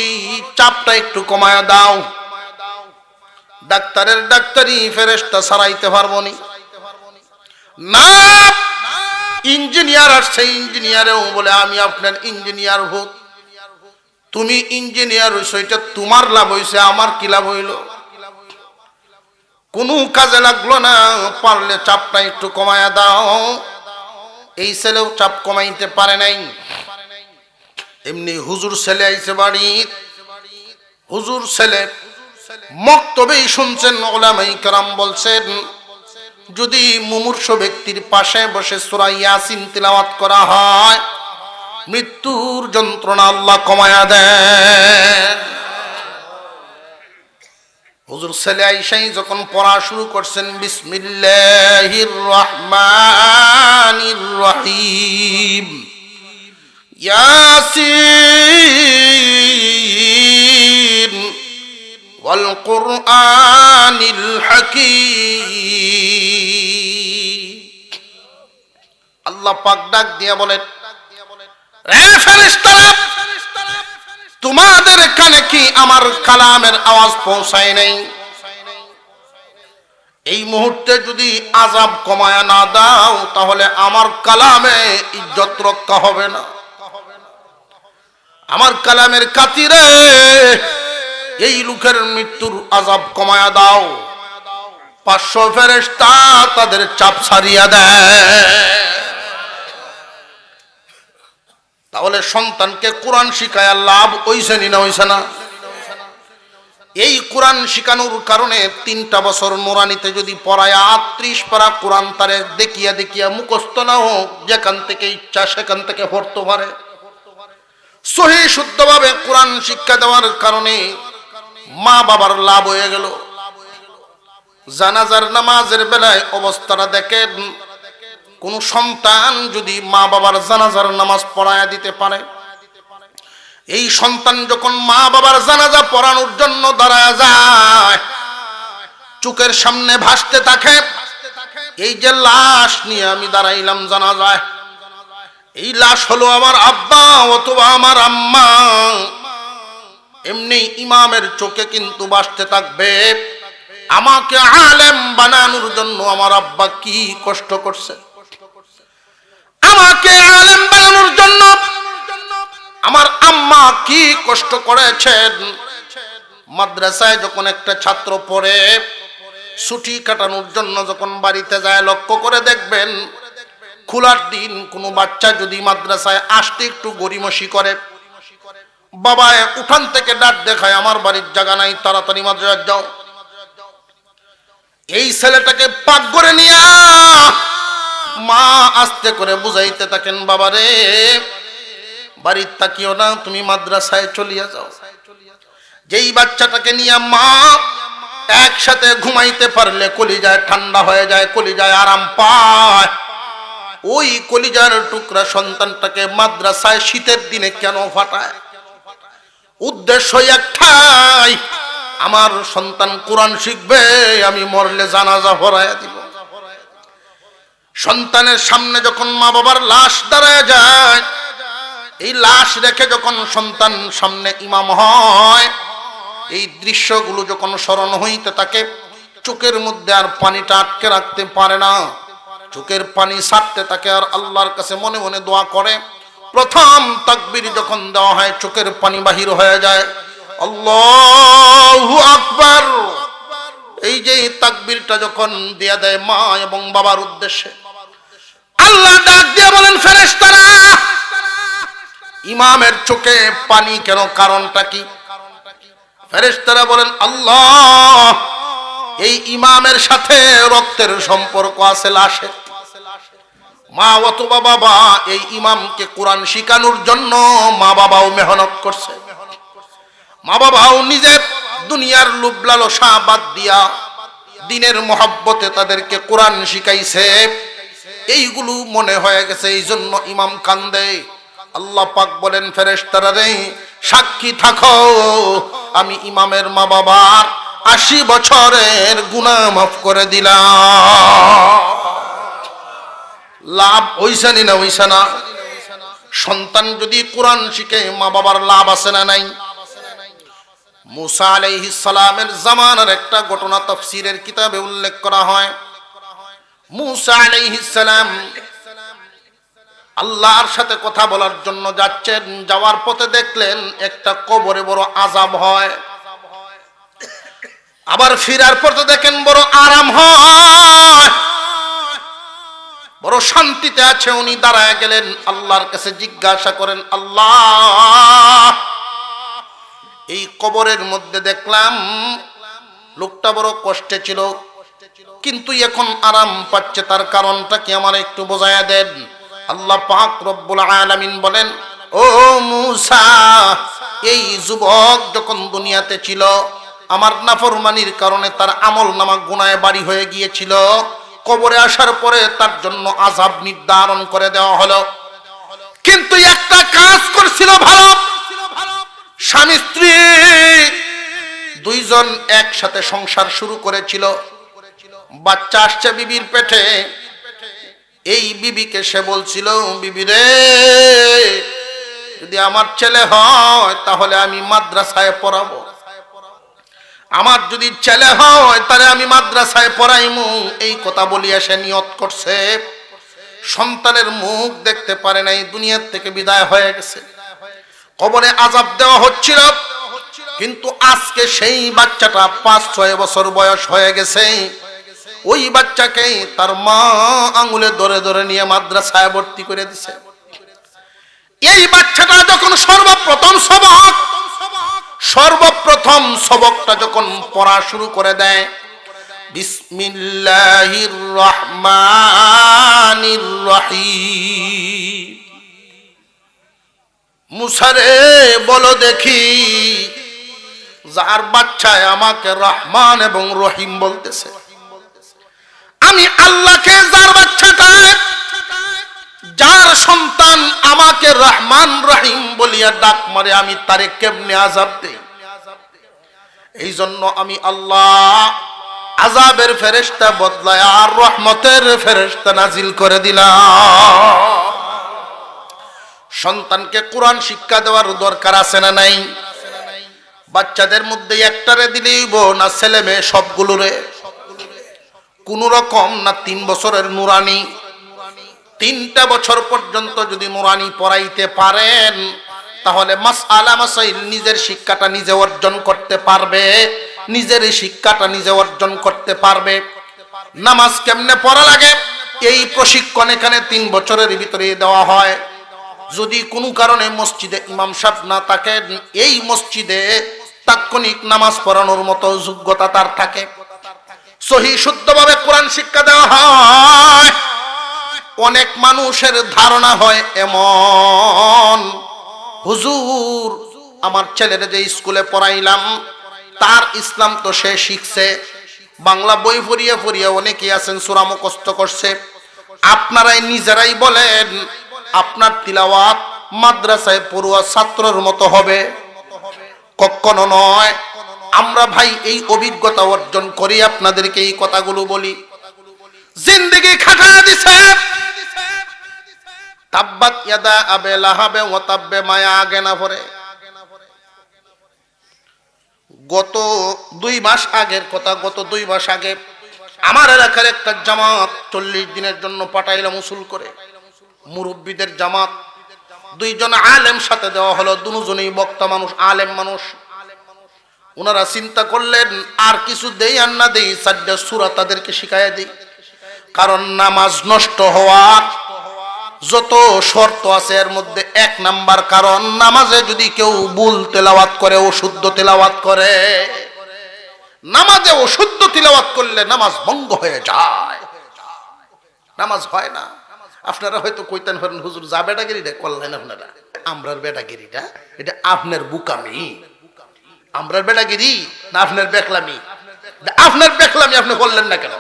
চাপটা একটু কমায়া দাও। ডাক্তারের ডাক্তারি ফেরেশতা সারাইতে পারবো না। ইঞ্জিনিয়ার আসছে, ইঞ্জিনিয়ারেও বলে আমি আপনার ইঞ্জিনিয়ার ভূত, তুমি ইঞ্জিনিয়ার হইছো, এটা তোমার লাভ হইছে, আমার কি লাভ হইল? কোনো কাজে লাগলো না, পারলে চাপটা একটু কমায়া দাও। এই ছেলেও চাপ কমাইতে পারে নাই। এমনি হুজুর ছেলে আইছে বাড়ি, হুজুর ছেলে মক্তবেই শুনছেন, উলামায়ে কেরাম বলছেন যদি মুমূর্ষ ব্যক্তির পাশে বসে সূরা ইয়াসিন তিলাওয়াত করা হয় মৃত্যুর যন্ত্রণা আল্লাহ কমায়া দেন। হুজুর ছেলে আইসাই যখন পড়া শুরু করছেন, বিসমিল্লাহির রহমানির রহিম, ইয়াসিন ওয়াল কুরআনিল হাকীম। আল্লাহ পাক ডাক দিয়া বলেন, রে ফেরেশতারা তোমাদের কানে কি আমার কালামের আওয়াজ পৌঁছায় নাই? এই মুহূর্তে যদি আযাব কমায়া না দাও তাহলে আমার কালামে ইজ্জত রক্ষা হবে না। আমার কালামের খাতিরে এই লোকের মৃত্যুর আযাব কমায়া দাও। 500 ফেরেশতা তাদের চাপ ছাড়িয়া দেয়। তাহলে সন্তানকে কোরআন শিখায়া লাভ হইছে না হইছে না? এই কোরআন শিখানোর কারণে 3টা বছর নুরানিতে যদি পড়ায়া 30 পারা কোরআন তারে দেখিয়া দেখিয়া মুখস্থ না হোক, যেখান থেকে ইচ্ছা সেখান থেকে পড়তে পারে। সহি শুদ্ধভাবে কোরআন শিক্ষা দেওয়ার কারণে মা বাবার লাভ হয়ে গেল। জানাজার নামাজের বেলায় অবস্থাটা দেখেন, কোন সন্তান যদি মা বাবার জানাজার নামাজ পড়ায়া দিতে পারে, এই সন্তান যখন মা বাবার জানাজা পড়ানোর জন্য দাঁড়ায় যায়, চোখের সামনে ভাসতে থাকে এই যে লাশ নিয়ে আমি দাঁড়াইলাম জানাজায়, এই লাশ হলো আমার আব্বা অথবা আমার আম্মা। এমনি ইমামের চোখে কিন্তু ভাসতে থাকবে আমাকে আলেম বানানোর জন্য আমার আব্বা কি কষ্ট করছে, আমাকে আলেম বানানোর জন্য আমার আম্মা কি কষ্ট করেছেন। মাদ্রাসায় যখন একটা ছাত্র পড়ে ছুটি কাটানোর জন্য যখন বাড়িতে যায়, লক্ষ্য করে দেখবেন খোলার দিন কোনো বাচ্চা যদি মাদ্রাসায় আসতে একটু গড়িমসি করে, বাবা উঠান থেকে ডাক দেখায় আমার বাড়ির জায়গা নাই, তাড়াতাড়ি মাদ্রাসায় যাও। এই ছেলেটাকে পাক করে নিয়ে মা আস্তে করে বুঝাইতে থাকেন, বাবারে বাড়ির তাকিও না, তুমি মাদ্রাসায় চলিয়া যাও। যেই বাচ্চাটাকে নিয়ে মা একসাথে ঘুমাইতে পারলে কলিজায় ঠান্ডা হয়ে যায়, কলিজায় আরাম পায়, ওই কলিজার টুকরা সন্তানটাকে মাদ্রাসায় শীতের দিনে কেন ফাটায়? উদ্দেশ্য একটাই, আমার সন্তান কোরআন শিখবে, আমি মরলে জানাজা পড়ায়া দিব। সন্তানের সামনে যখন মা বাবার লাশ দাঁড়ায় যায়, এই লাশ রেখে যখন সন্তান সামনে ইমাম হয়, এই দৃশ্যগুলো যখন স্মরণ হইতে থাকে, চোখের মধ্যে আর পানিটা আটকে রাখতে পারে না, চোখের পানি ছাড়তে থাকে আর আল্লাহর কাছে মনে মনে দোয়া করে। প্রথম তাকবীর যখন দেওয়া হয় চোখের পানি বাহির হয়ে যায়, আল্লাহু আকবার। এই যে তাকবীরটা যখন দেয়া দেয় মা এবং বাবার উদ্দেশ্যে, আল্লাহ ডাক দিয়ে বলেন, ফেরেশতারা ইমামের চোখে পানি কেন, কারণটা কি? ফেরেশতারা বলেন, আল্লাহ এই ইমামের সাথে রক্তের সম্পর্ক আছে লাশের। মা অথবা বাবা এই ইমামকে কোরআন শিখানোর জন্য মা বাবাও মেহনত করছে, মা বাবাও নিজের দুনিয়ার লোভ লালসা বাদ দিয়া দিনের মহব্বতে তাদেরকে কোরআন শিখাইছে। এইগুলো মনে হয়ে গেছে, এই জন্য ইমাম কান্দে। আল্লাহ পাক বলেন, ফেরেশতারা রে সাক্ষী থাকো, আমি ইমামের মা বাবার 80 বছরের গুনাহ মাফ করে দিলাম। লাভ হইছে না হইছে না? সন্তান যদি কোরআন শিখে মা বাবার লাভ আছে না নাই? মুসা আলাইহিস সালামের জামানার একটা ঘটনা তাফসীরের কিতাবে উল্লেখ করা হয়। মুসা আলাইহিস সালাম আল্লাহর সাথে কথা বলার জন্য যাচ্ছেন, যাওয়ার পথে দেখলেন একটা কবরে বড় আযাব হয়, আবার ফিরার পথে দেখেন বড় আরাম হয়, বড় শান্তিতে আছে। উনি দাঁড়ায় গেলেন, আল্লাহর কাছে জিজ্ঞাসা করেন, আল্লাহ এই কবরের মধ্যে দেখলাম লোকটা বড় কষ্টে ছিল, কিন্তু এখন আরাম পাচ্ছে, তার কারণটা কি আমার একটু বোঝায়া দেন। আল্লাহ পাক রব্বুল আলামিন বলেন, ও মুসা, এই যুবক যখন দুনিয়াতে ছিল আমার নাফরমানির কারণে তার আমল নামা গুনাহে বাড়ি হয়ে গিয়েছিল, কবরে আসার পরে তার জন্য আযাব নির্ধারণ করে দেওয়া হলো, কিন্তু একটা কাজ করছিল ভালো, স্বামী স্ত্রী দুইজন একসাথে সংসার শুরু করেছিল, বাচ্চা আসছে বিবির পেটে, এই বিবিকে সে বলছিল, বিবি রে যদি আমার ছেলে হয় তাহলে আমি মাদ্রাসায় পড়াবো, আমার যদি ছেলে হয় তাহলে আমি মাদ্রাসায় পড়াইমু। এই কথা বলিয়া সে নিয়ত করছে। সন্তানের মুখ দেখতে পারে নাই, দুনিয়ার থেকে বিদায় হয়ে গেছে। কবরে আযাব দেওয়া হচ্ছিল, কিন্তু আজকে সেই বাচ্চাটা 5-6 বছর বয়স হয়ে গেছে। ওই বাচ্চাকে তার মা আঙ্গুলে ধরে ধরে নিয়ে মাদ্রাসায় ভর্তি করে দিছে। এই বাচ্চাটা যখন সর্বপ্রথম সবকটা যখন পড়া শুরু করে দেয়, বিসমিল্লাহির রহমানির রহিম, মুসারে বলো দেখি, যার বাচ্চায় আমাকে রহমান এবং রহিম বলতেছে, আমি আল্লাহকে যার বাচ্চাটায়, যার সন্তান আমাকে রহমান রহিম বলিয়া ডাক মারে, আমি তারে কেমনে আযাব দেই? এই জন্য আমি আল্লাহ আযাবের ফেরেশতা বদলায় আর রহমতের ফেরেশতা নাজিল করে দিলাম। সন্তানকে কোরআন শিক্ষা দেওয়ার দরকার আছে না নাই? বাচ্চাদের মধ্যে একটারে দিলেই না ছেলে মেয়ে সবগুলোরে? কোন রকম না 3 বছরের নুরানি, 3টা বছর পর্যন্ত যদি নুরানি পড়াইতে পারেন তাহলে মাসআলা মাসাইল নিজের শিক্ষাটা নিজে অর্জন করতে পারবে, নিজের শিক্ষাটা নিজে অর্জন করতে পারবে। নামাজ কেমনে পড়া লাগে এই প্রশিক্ষণ এখানে 3 বছরের ভিতরে দেওয়া হয়। যদি কোনো কারণে মসজিদে ইমাম সাহেব না থাকেন, এই মসজিদে তাৎক্ষণিক নামাজ পড়ানোর মতো যোগ্যতা তার থাকে, সহি শুদ্ধভাবে কোরআন শিক্ষা দেওয়া হয়। অনেক মানুষের ধারণা হয় এমন, হুজুর আমার ছেলের যে স্কুলে পড়াইলাম তার ইসলাম তো সে শিখছে, বাংলা বই পড়িয়ে পড়িয়ে অনেকেই আছেন সূরা মুখস্থ করছে। আপনারাই নিজেরাই বলেন আপনার তিলাওয়াত মাদ্রাসায় পড়ুয়া ছাত্রের মতো হবে? কখনো নয়। আমরা ভাই এই অভিজ্ঞতা অর্জন করি, আপনাদেরকে এই কথাগুলো বলি। জিন্দেগি খাটায় দিছে, তাব্বাত ইয়াদা আবে লাহাবে ওয়া তাব্বে, মায়া আগে না পড়ে। গত 2 মাস আগের কথা, গত 2 মাস আগে আমার এলাকার একটা জামাত 40 দিনের জন্য পাঠাইলাম উসুল করে, মুরব্বীদের জামাত। 2 জন আলেম সাথে দেওয়া হলো, দুজনেই বক্তা মানুষ, আলেম মানুষ। ওনারা চিন্তা করলেন আর কিছু দেই আর না দেই, 4টা সূরা তাদেরকে শিখাইয়া দিই। কারণ নামাজ নষ্ট হওয়ার যত শর্ত আছে এর মধ্যে 1 নাম্বার কারণ, নামাজে যদি কেউ ভুল তেলাওয়াত করে, অশুদ্ধ তেলাওয়াত করে, নামাজে অশুদ্ধ তেলাওয়াত করলে নামাজ ভঙ্গ হয়ে যায়, নামাজ হয় না। আপনারা হয়তো কইতেন পারেন হুজুর যা বেটাগিরিটা করলেন আপনারা, আমরার বেটাগিরিটা এটা আপনার বুকামি, আমরার বেটাগিরি না আপনার বেকলামি? আপনার বেকলামি আপনি করলেন না কেন?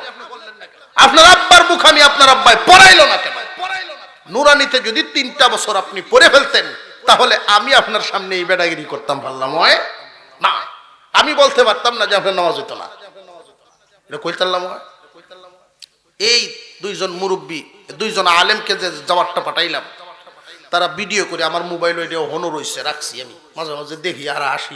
আপনার আব্বার বুকামি আপনার আব্বাই পড়াইলো না কেন? নুরানিতে যদি 3টা বছর আপনি পড়ে ফেলতেন তাহলে আমি আপনার সামনে এই বেটাগিরি করতাম পারলাম না, আমি বলতে পারতাম না যে আপনার নামাজ হইতো না, এটা কইতাম। এই 2 জন মুরব্বী, 2 জন আলেমকে যে জবাবটা পাঠাইলাম, তারা ভিডিও করে আমার মোবাইল ওইটা হনো রয়েছে, রাখছি, আমি মাঝে মাঝে দেখি আর আসি।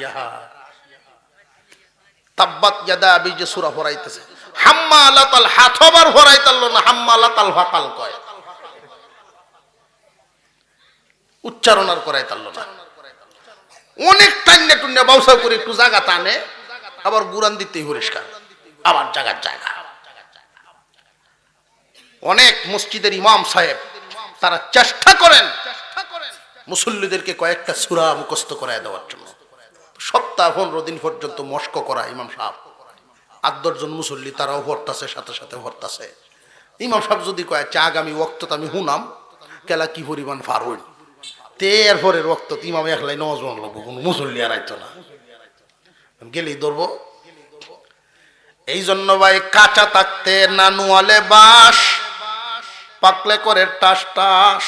তাব্বাত ইয়াদা আবি যে সূরা পড়াইতেছে, হাম্মালাতাল হাতবার পড়াইতাল না, হাম্মালাতাল ফাকাল কয়, উচ্চারণ আর করাইতাল না। অনেক টান্নে টুন্নে বাউসা করে একটু জায়গা টানে, আবার গুরান দিতেই পরিষ্কার, আবার জায়গা। অনেক মসজিদের ইমাম সাহেব তারা চেষ্টা করেন মুসল্লিদেরকে কয়েকটা সূরা মুখস্থ করায় দেওয়ার জন্য। সপ্তাহ 15 দিন পর্যন্ত মস্ক করা ইমাম সাহেব, 8-10 জন মুসল্লি তারাও ভরতাছে, সাথে সাথে ভরতাছে। ইমাম সাহেব যদি কয় চা আগামী ওয়াক্ত আমি হুনাম কেলা কি পরিমাণ ফারুন তে, এরপরের ওয়াক্ত ইমাম একলাই নামাজ পড়ানো লাগবো, কোনো মুসল্লি আর আইতো না, গেলেই ধরবো। এই জন্য ভাই কাঁচা থাকতে না নুয়ালে বাস, পাকলে করে টাস টাস,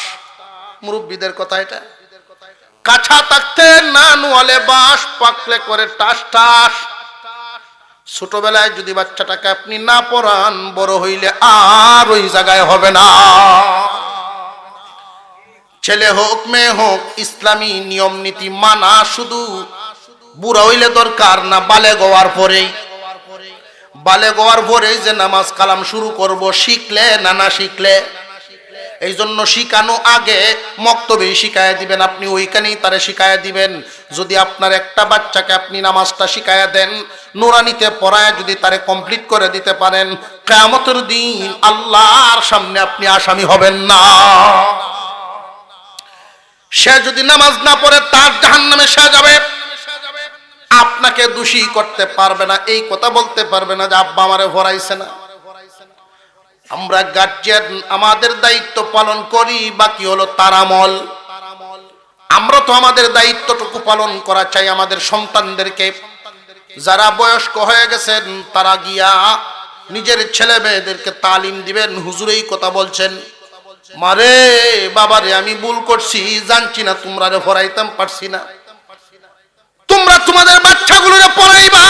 মুরব্বীদের কথা এটা। কাঁচা থাকতে না নুয়ালে বাস, পাকলে করে টাস টাস। ছোটবেলায় যদি বাচ্চাটাকে আপনি না পড়ান, বড় হইলে আর ওই জায়গায় হবে না। ছেলে হোক মেয়ে হোক ইসলামী নিয়ম নীতি মানা শুধু বুড়া হইলে দরকার না, বালেগ হওয়ার পরেই। বালেগ হওয়ার পরেই যে নামাজ কালাম শুরু করব, শিখলে না শিখলে। এই জন্য শিখানো আগে মক্তবে শিখায়া দিবেন, আপনি ওইখানেই তারে শিখায়া দিবেন। যদি আপনার একটা বাচ্চাকে আপনি নামাজটা শিখায়া দেন, নুরানিতে পড়ায় যদি তারে কমপ্লিট করে দিতে পারেন, কিয়ামতের দিন আল্লাহর সামনে আপনি আসামি হবেন না। সে যদি নামাজ না পড়ে তার জাহান্নামে সে যাবে, আপনাকে দোষী করতে পারবে না, এই কথা বলতে পারবে না যে আব্বা আমারে ভরাইছে না। আমরা গার্জিয়ান আমাদের দায়িত্ব পালন করি, বাকি হলো তার আমল। আমরা তো আমাদের দায়িত্বটুকু পালন করা চাই আমাদের সন্তানদেরকে। যারা বয়স্ক হয়ে গেছেন তারা গিয়া নিজের ছেলে মেয়েদেরকে তালিম দিবেন। হুজুর এই কথা বলছেন, মারে বাবারে আমি ভুল করছি, জানছি না, তোমরা রে পড়াইতাম পারছি না। তোমরা তোমাদের বাচ্চাগুলোরে পড়াইবা।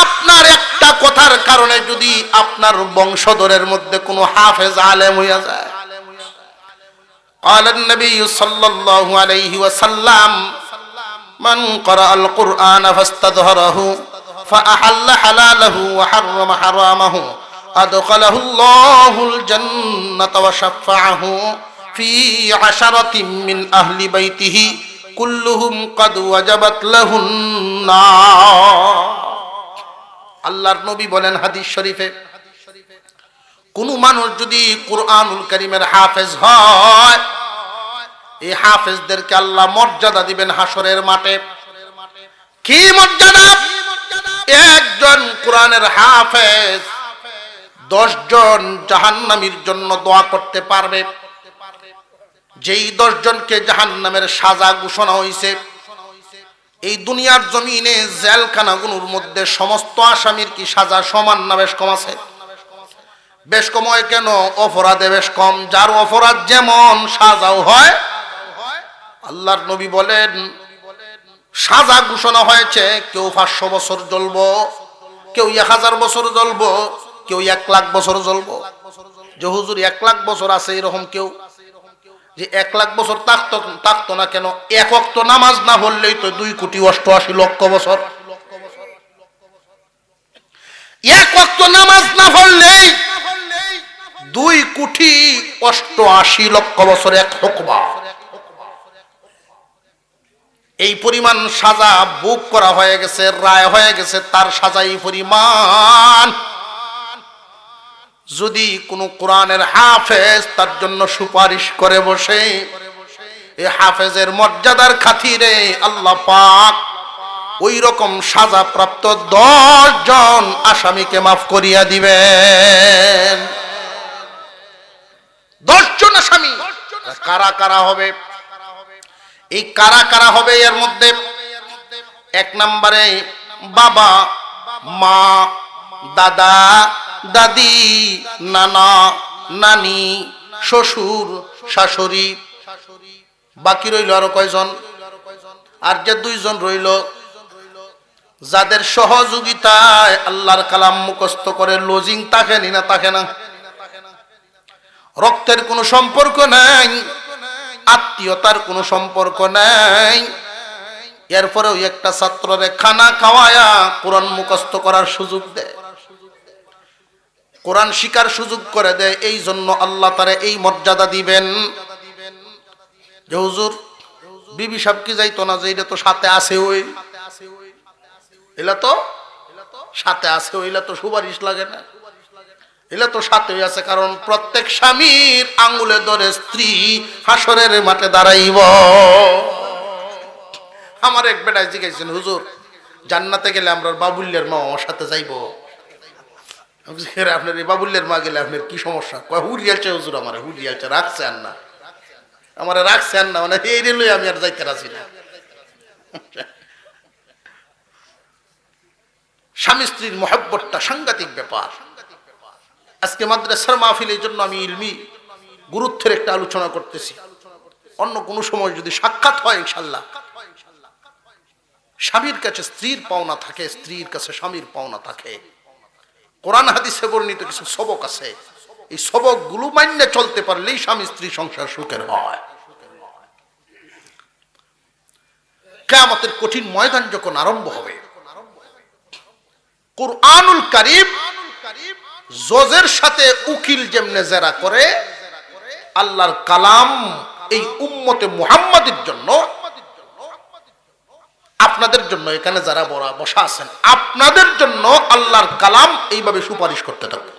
আপনার একটা কথার কারণে যদি আপনার বংশধরের মধ্যে কোনো হাফেজ আলেম হইয়া যায়। قال النبي صلى الله عليه وسلم من قرأ القرآن فاستظهره فأحل حلاله وحرم حرامه أدخله الله الجنة وشفعه في 10 من أهل بيته كلهم قد وجبت له النار। আল্লাহর নবী বলেন হাদিস শরীফে, কোন মানুষ যদি কুরআনুল কারীমের হাফেজ হয়, এই হাফেজদেরকে আল্লাহ মর্যাদা দিবেন হাসরের মাঠে। কি মর্যাদা? একজন কোরআনের হাফেজ 10 জন জাহান্নামীর জন্য দোয়া করতে পারবে। যেই 10 জনকে জাহান্নামের সাজা ঘোষণা হয়েছে, এই দুনিয়ার জমিনে জেলখানাগুলোর মধ্যে সমস্ত আসামির কি সাজা সমান না বেশ কম আছে? বেশ কম হয় কেন? অপরাধে বেশ কম, যার অপরাধ যেমন সাজাও হয়। আল্লাহর নবী বলেন সাজা ঘোষণা হয়েছে, কেউ 500 বছর জ্বলবো, কেউ 1000 বছর জ্বলবো, কেউ 1 লাখ বছর জ্বলবো। যে হুজুর 1 লাখ বছর আছে এরকম কেউ? যে 1 লাখ বছর থাকতো না কেন? এক ওয়াক্ত নামাজ না পড়লেই তো 2,88,00,000 বছর। এক ওয়াক্ত নামাজ না পড়লেই 2,88,00,000 বছর এক হুকমা। এই পরিমাণ সাজা বুক করা হয়ে গেছে, রায় হয়ে গেছে, তার সাজা এই পরিমাণ। যদি কোন কোরআনের হাফেজ তার জন্য সুপারিশ করে বসে, এই হাফেজের মর্যাদার খাতিরে আল্লাহ পাক ওই রকম সাজা প্রাপ্ত 10 জন আসামিকে মাফ করিয়া দিবেন। 10 জন আসামি। কারা কারা হবে? এই কারা কারা হবে? এর মধ্যে 1 নম্বরে বাবা, মা, দাদা, দাদি, নানা, নানি, শ্বশুর, শাশুড়ি। বাকি রইল আরো কয়জন? আর যে 2 জন রইল, যাদের সহযোগিতায় আল্লাহর কালাম মুখস্থ করে লজিং থাকে না থাকে না, রক্তের কোনো সম্পর্ক নাই, আত্মীয়তার কোনো সম্পর্ক নাই, এরপরেও একটা ছাত্ররে খানা খাওয়ায়া কোরআন মুখস্থ করার সুযোগ দেয়, কোরআন শিকার সুযোগ করে দেয়। এই জন্য আল্লাহ তারে এই মর্যাদা দিবেন। যে হুজুর বিবি সাহেব কি যাইতো না, যে এটা তো সাথে আছে, ওই এলা তো সাথে আছে, ওইলা তো সুপারিশ লাগে না, এলা তো সাথে আছে। কারণ প্রত্যেক স্বামীর আঙ্গুলে ধরে স্ত্রী হাসরের মাঠে দাঁড়াইব। আমার এক বেটায় জিজ্ঞাসেন, হুজুর জান্নাতে গেলে আমরা বাবুল্যের মা আমার সাথে যাইব? আপনার এই বাবুল্যের মা গেলে আপনার কি সমস্যা? হুরিয়ালছে হুজুর, আমার হুরিয়ালছে, রাখছে আর না, আমার রাখছে আর না, মানে এই রেলই আমি আর যাইতে রাজি না। স্বামী স্ত্রীর মহব্বতটা সাংঘাতিক ব্যাপার। আজকে মাদ্রাসার মাহফিল, এই জন্য আমি ইলমি গুরুত্বের একটা আলোচনা করতেছি। অন্য কোনো সময় যদি সাক্ষাৎ হয় ইনশাল্লাহ, স্বামীর কাছে স্ত্রীর পাওনা থাকে, স্ত্রীর কাছে স্বামীর পাওনা থাকে। কোরআন হাদিসে বর্ণিত কিছু সবক আছে, এই সবকগুলো মান্য চলতে পারলেই স্বামী স্ত্রী সংসার সুখের হয়। কিয়ামতের কঠিন ময়দান যখন আরম্ভ হবে, কুরআনুল কারীম জজের সাথে উকিল যেমনে জেরা করে, আল্লাহর কালাম এই উম্মতে মুহাম্মাদের জন্য, আপনাদের জন্য, এখানে যারা বসা আছেন আপনাদের জন্য আল্লাহর কালাম এইভাবে সুপারিশ করতে থাকবে।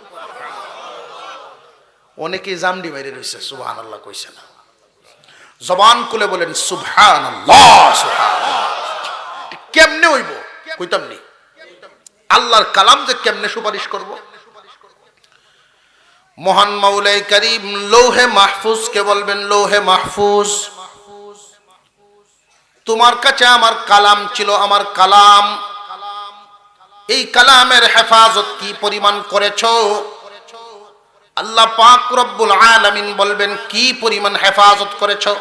অনেকেই জামডি বাইরে রয়েছে, সুবহানাল্লাহ কইছে না, জবান খুলে বলেন সুবহানাল্লাহ। কেমনে হইব কইতাম নি, আল্লাহর কালাম যে কেমনে সুপারিশ করব। মহান মাওলাই কারীম লৌহে মাহফুজ কে বলবেন, লৌহে মাহফুজ, তোমার কাছে আমার কালাম ছিল, আমার কালাম, এই কালামের হেফাজত কি পরিমাণ করেছো? আল্লাহ পাক রব্বুল আলামিন বলবেন কি পরিমাণ হেফাজত করেছো?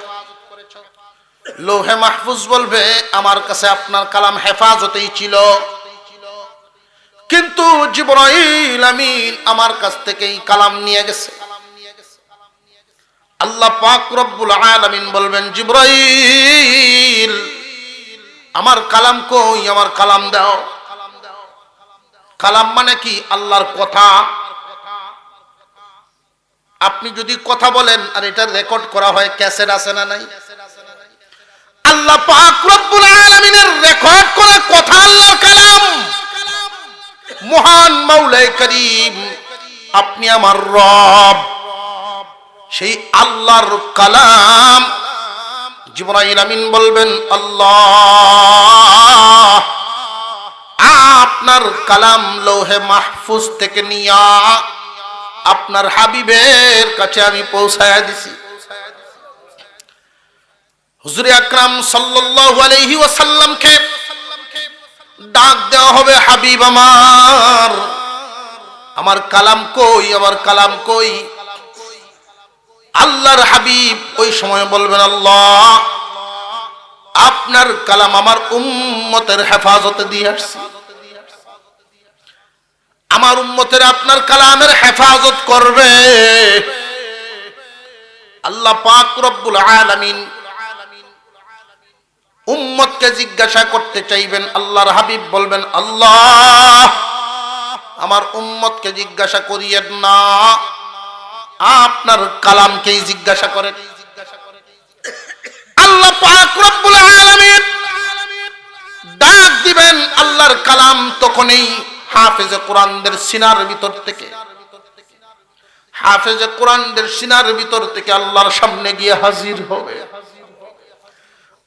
লৌহে মাহফুজ বলবে আমার কাছে আপনার কালাম হেফাজতেই ছিল, কিন্তু জিবরাইল আমিন আমার কাছ থেকে এই কালাম নিয়ে গেছে। আল্লাহ পাক রব্বুল আলামিন বলবেন জিবরাইল আমার কালাম কই, আমার কালাম দাও। কালাম মানে কি? আল্লাহর কথা। আপনি যদি কথা বলেন আর এটা রেকর্ড করা হয়, ক্যাসেট আছে না নাই? আল্লাহ পাক রব্বুল আলামিনের রেকর্ড করা কথা আল্লাহর কালাম। মহান মাওলাই কারীম আপনি আমার রব, সেই আল্লাহর কালাম। জিবরাইল আমিন বলবেন আল্লাহ আপনার কালাম লৌহে মাহফুজ থেকে নিয়া আপনার হাবিবের কাছে আমি পৌঁছায়া দিছি। হুজুর আকরাম সাল্লাল্লাহু আলাইহি ওয়াসাল্লামকে ডাক দেওয়া হবে, হাবিব আমার, আমার কালাম কই, আমার কালাম কই? আল্লাহর হাবিব ওই সময় বলবেন আল্লাহ আপনার কালাম আমার উম্মতের হেফাজতে দিয়ে আসছি, আমার উম্মতের আপনার কালামের হেফাজত করবে। আল্লাহ পাক রব্বুল আলামিন উম্মতকে জিজ্ঞাসা করতে চাইবেন, আল্লাহর হাবিব বলবেন আল্লাহ আমার উম্মতকে জিজ্ঞাসা করিয়েন না, আপনার কালামকেই জিজ্ঞাসা করেন। আল্লাহ পাক রব্বুল আলামিন ডাক দিবেন আল্লাহর কালাম, তখনই হাফেজে কোরআনদের সিনার ভিতর থেকে, হাফেজে কোরআনদের সিনার ভিতর থেকে আল্লাহর সামনে গিয়ে হাজির হবে।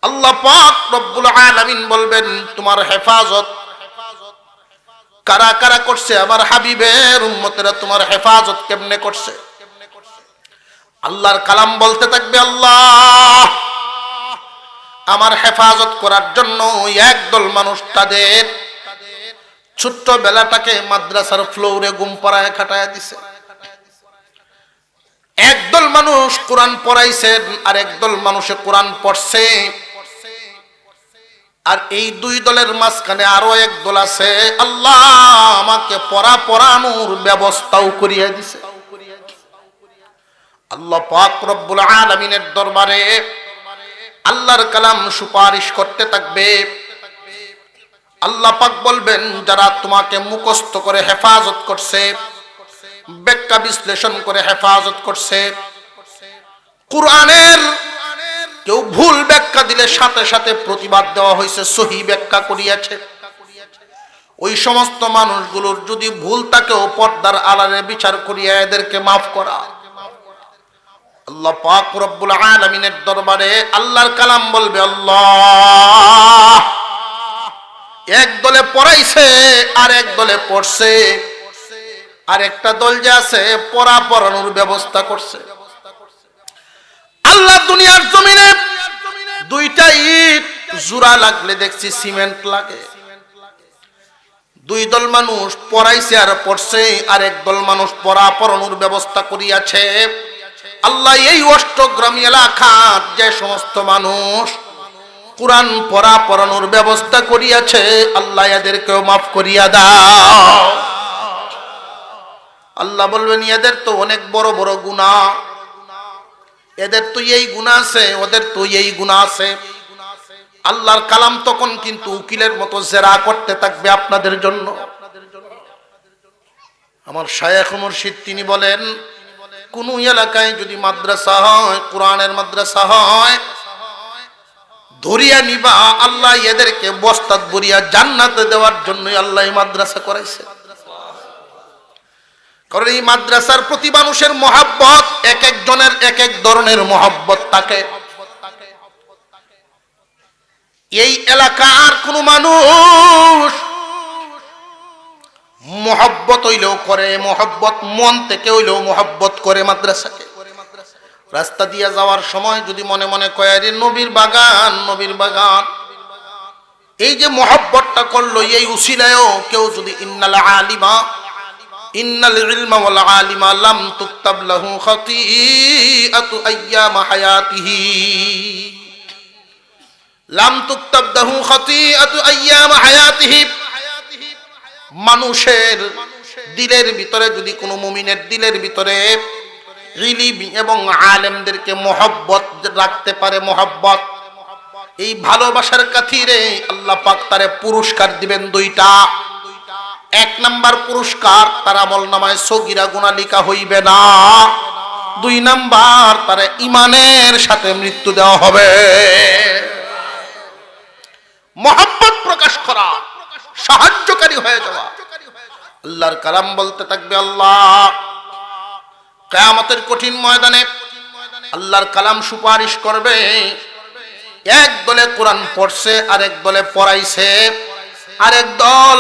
আল্লাহ পাক রব্বুল আলামিন বলবেন তোমার হেফাজত কারা কারা করছে? আমার হাবিবের উম্মতেরা তোমার হেফাজত কেমনে করছে? আল্লাহর কালাম বলতে থাকবে আল্লাহ আমার হেফাজত করার জন্য একদল মানুষ তাদের ছোট্ট বেলাটাকে মাদ্রাসার ফ্লোরে ঘুম পাড়ায় খাটায় দিছে, একদল মানুষ কোরআন পড়াইছেন আর একদল মানুষে কোরআন পড়ছে, আর এই দুই দলের মাঝখানে আরো এক দল আছে আল্লাহ আমাকে পড়ানোর ব্যবস্থাও করিয়ে দিছে। আল্লাহ পাক রব্বুল আলামিনের দরবারে আল্লাহর কালাম সুপারিশ করতে থাকবে। আল্লাহ পাক বলবেন যারা তোমাকে মুখস্থ করে হেফাজত করছে, ব্যাখ্যা বিশ্লেষণ করে হেফাজত করছে, কোরআনের কেউ ভুল ব্যাখ্যা দিলে সাথে সাথে প্রতিবাদ দেওয়া হয়েছে, সহি ব্যাখ্যা করিয়াছে, ওই সমস্ত মানুষগুলোর যদি ভুল তাকেও পর্দার আড়ালে বিচার করিয়া এদেরকে মাফ করা। আল্লাহ পাক রব্বুল আলামিনের দরবারে আল্লাহর কালাম বলবে আল্লাহ এক দলে পড়াইছে আর এক দলে পড়ছে, আর একটা দল যে আছে পড়ানোর ব্যবস্থা করছে। আল্লাহ দুনিয়ার জমিনে দুইটা ইট জোড়া লাগলে দেখছি সিমেন্ট লাগে। দুই দল মানুষ পড়াইছে আর পড়ছে, আর এক দল মানুষ পড়ানোর ব্যবস্থা করিয়াছে। আল্লাহ এই অষ্টগ্রামী এলাকার যে সমস্ত মানুষ কোরআন পড়ানোর ব্যবস্থা করিয়াছে আল্লাহ এদেরকেও মাফ করিয়া দাও। আল্লাহ বলবেন এদের তো অনেক বড় বড় গুনাহ, এদের তো এই গুনাহ আছে, ওদের তো এই গুনাহ আছে। আল্লাহর কালাম তখন কিন্তু উকিলের মতো জেরা করতে থাকবে আপনাদের জন্য। আমার শায়েখ মুর্শিদ তিনি বলেন, কোন এলাকায় যদি মাদ্রাসা হয়, কোরআনের মাদ্রাসা হয়, ধরিয়া নিবা আল্লাহ এদেরকে বস্তাত ভরিয়া জান্নাতে দেওয়ার জন্য আল্লাহ এই মাদ্রাসা করাইছে। কারণ এই মাদ্রাসার প্রতি মানুষের মহাব্বত এক একজনের এক এক ধরনের মহাব্বত থাকে। এই এলাকার কোন মানুষ মহব্বত হইলেও করে, মহব্বত মন থেকে হইলেও মহব্বত করে মাদ্রাসাকে। রাস্তা দিয়ে যাওয়ার সময় যদি মনে মনে কয় রে নবীর বাগান, নবীর বাগান, এই যে মহব্বতটা করলো এই উসিলায়ও কেউ যদি ইন্নাল আলিমা ইন্নাল ইলমা ওয়াল আলিমা লাম তুকতাব লাহু খাতিআতু আইয়াম হায়াতিহি, লাম তুকতাব লাহু খাতিআতু আইয়াম হায়াতিহি। মানুষের দিলের ভিতরে যদি কোনো মুমিনের দিলের ভিতরে ইলম এবং আলেমদেরকে মহব্বত রাখতে পারে, মহব্বত, এই ভালোবাসার খাতিরে আল্লাহ পাক তারে পুরস্কার দিবেন দুইটা। এক নাম্বার পুরস্কার, তার আমলনামায় সগীরা গুনাহ লিখা হইবে না। দুই নাম্বার, তারে ঈমানের সাথে মৃত্যু দেওয়া হবে। মহব্বত প্রকাশ করা, সাহায্যকারী হয়ে যাওয়া। আল্লাহর কালাম বলতে থাকবে, আল্লাহ কিয়ামতের কঠিন ময়দানে আল্লাহর কালাম সুপারিশ করবে। এক দলে কোরআন পড়ছে, আরেক দলে পড়াইছে, আরেক দল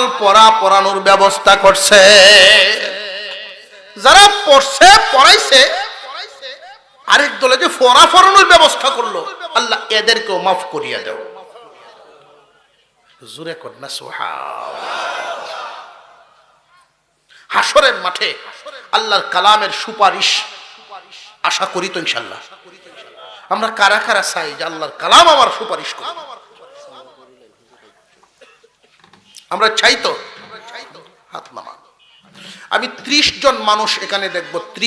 পড়ানোর ব্যবস্থা করছে। যারা পড়ছে পড়াইছে, আরেক দলে যে পড়ানোর ব্যবস্থা করলো, আল্লাহ এদেরকেও মাফ করিয়া দাও। জোরে কন্যা সুবহানাল্লাহ। হাসরের মাঠে আল্লাহর কালামের সুপারিশ আশা করি তো ইনশাআল্লাহ। আমরা কারা কারা চাই যে আল্লাহর কালাম আমার সুপারিশ করুন? আমরা চাই তো? হাত নামান। আমি 30 জন মানুষ এখানে দেখবো।